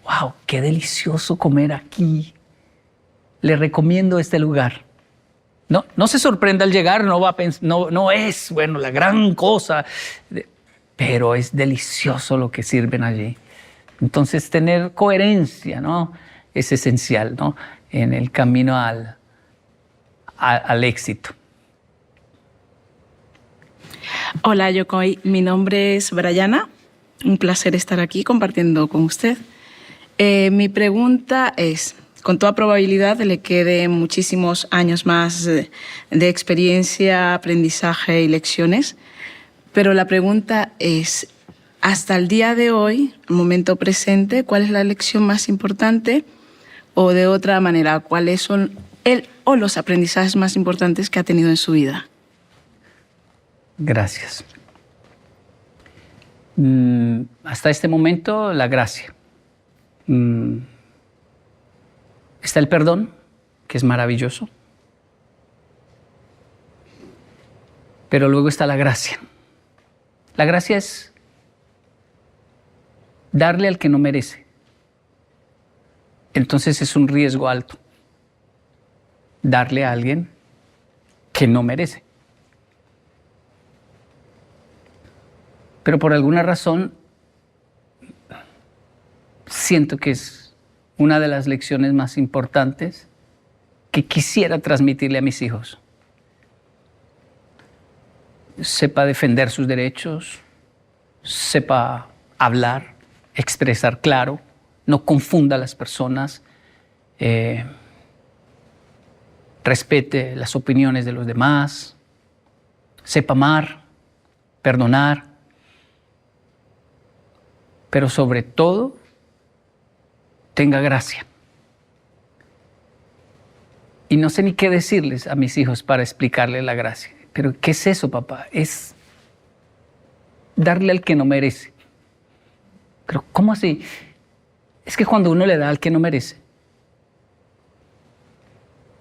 wow, qué delicioso comer aquí. Le recomiendo este lugar. No se sorprenda al llegar, no es, bueno, la gran cosa, pero es delicioso lo que sirven allí. Entonces, tener coherencia, ¿no?, es esencial, ¿no?, en el camino al éxito. Hola, Yokoi. Mi nombre es Brayana. Un placer estar aquí compartiendo con usted. Mi pregunta es, con toda probabilidad le queden muchísimos años más de experiencia, aprendizaje y lecciones, pero la pregunta es, hasta el día de hoy, el momento presente, ¿cuál es la lección más importante? O de otra manera, ¿cuáles son los aprendizajes más importantes que ha tenido en su vida? Gracias. Hasta este momento, la gracia. Está el perdón, que es maravilloso. Pero luego está la gracia. La gracia es darle al que no merece. Entonces es un riesgo alto darle a alguien que no merece. Pero por alguna razón siento que es una de las lecciones más importantes que quisiera transmitirle a mis hijos. Sepa defender sus derechos, sepa hablar, expresar claro, no confunda a las personas, respete las opiniones de los demás, sepa amar, perdonar, pero sobre todo tenga gracia. Y no sé ni qué decirles a mis hijos para explicarles la gracia. Pero ¿qué es eso, papá? Es darle al que no merece. Pero ¿cómo así? Es que cuando uno le da al que no merece,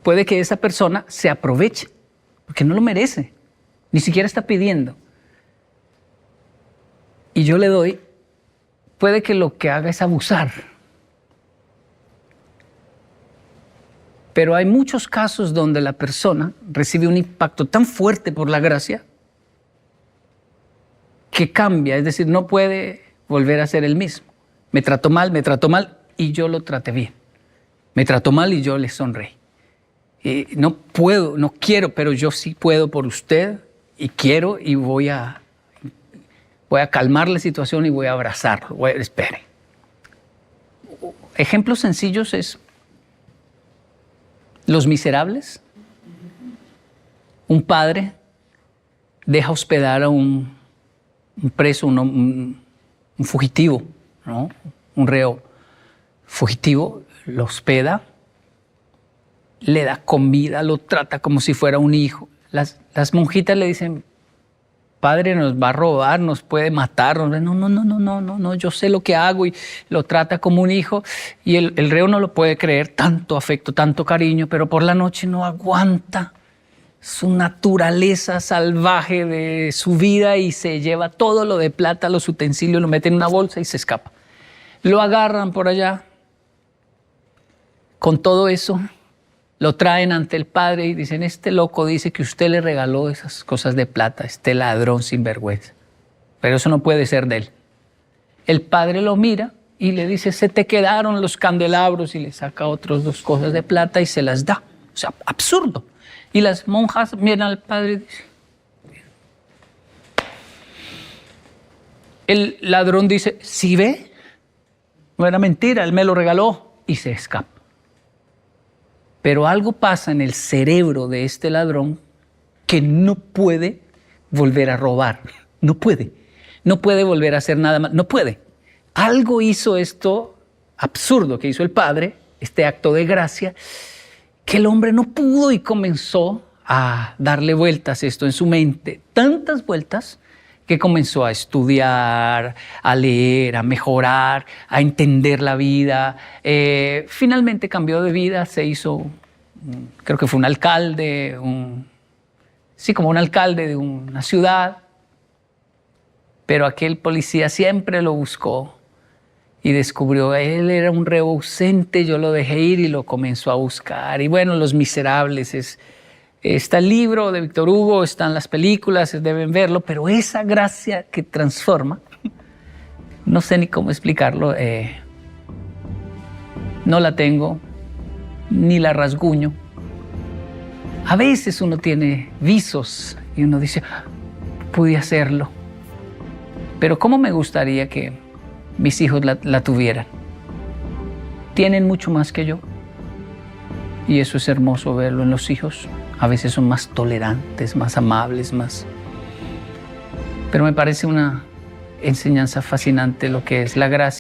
puede que esa persona se aproveche, porque no lo merece, ni siquiera está pidiendo. Y yo le doy, puede que lo que haga es abusar. Pero hay muchos casos donde la persona recibe un impacto tan fuerte por la gracia que cambia, es decir, no puede volver a ser el mismo. Me trató mal y yo lo traté bien. Me trató mal y yo le sonreí. No puedo, no quiero, pero yo sí puedo por usted y quiero y voy a calmar la situación y voy a abrazarlo. Espere. Ejemplos sencillos es Los Miserables. Un padre deja hospedar a un preso, un fugitivo, ¿no?, un reo fugitivo, lo hospeda, le da comida, lo trata como si fuera un hijo. Las monjitas le dicen, padre, nos va a robar, nos puede matar. No, yo sé lo que hago, y lo trata como un hijo. Y el reo no lo puede creer, tanto afecto, tanto cariño, pero por la noche no aguanta su naturaleza salvaje de su vida y se lleva todo lo de plata, los utensilios, lo mete en una bolsa y se escapa. Lo agarran por allá. Con todo eso, lo traen ante el padre y dicen, este loco dice que usted le regaló esas cosas de plata, este ladrón sinvergüenza. Pero eso no puede ser de él. El padre lo mira y le dice, se te quedaron los candelabros, y le saca otras 2 cosas de plata y se las da. O sea, absurdo. Y las monjas miran al padre y dicen, el ladrón dice, ¿sí ve? No era mentira, él me lo regaló, y se escapa. Pero algo pasa en el cerebro de este ladrón que no puede volver a robar. No puede. no puede volver a hacer nada más, no puede. Algo hizo esto absurdo que hizo el padre, este acto de gracia, que el hombre no pudo y comenzó a darle vueltas esto en su mente, tantas vueltas que comenzó a estudiar, a leer, a mejorar, a entender la vida. Finalmente cambió de vida, se hizo, creo que fue un alcalde, como un alcalde de una ciudad, pero aquel policía siempre lo buscó y descubrió, él era un re ausente, yo lo dejé ir y lo comenzó a buscar. Y bueno, Los Miserables está el libro de Víctor Hugo, están las películas, deben verlo, pero esa gracia que transforma, no sé ni cómo explicarlo, no la tengo, ni la rasguño. A veces uno tiene visos y uno dice, pude hacerlo, pero ¿cómo me gustaría que mis hijos la tuvieran? Tienen mucho más que yo y eso es hermoso verlo en los hijos. A veces son más tolerantes, más amables, más... Pero me parece una enseñanza fascinante lo que es la gracia.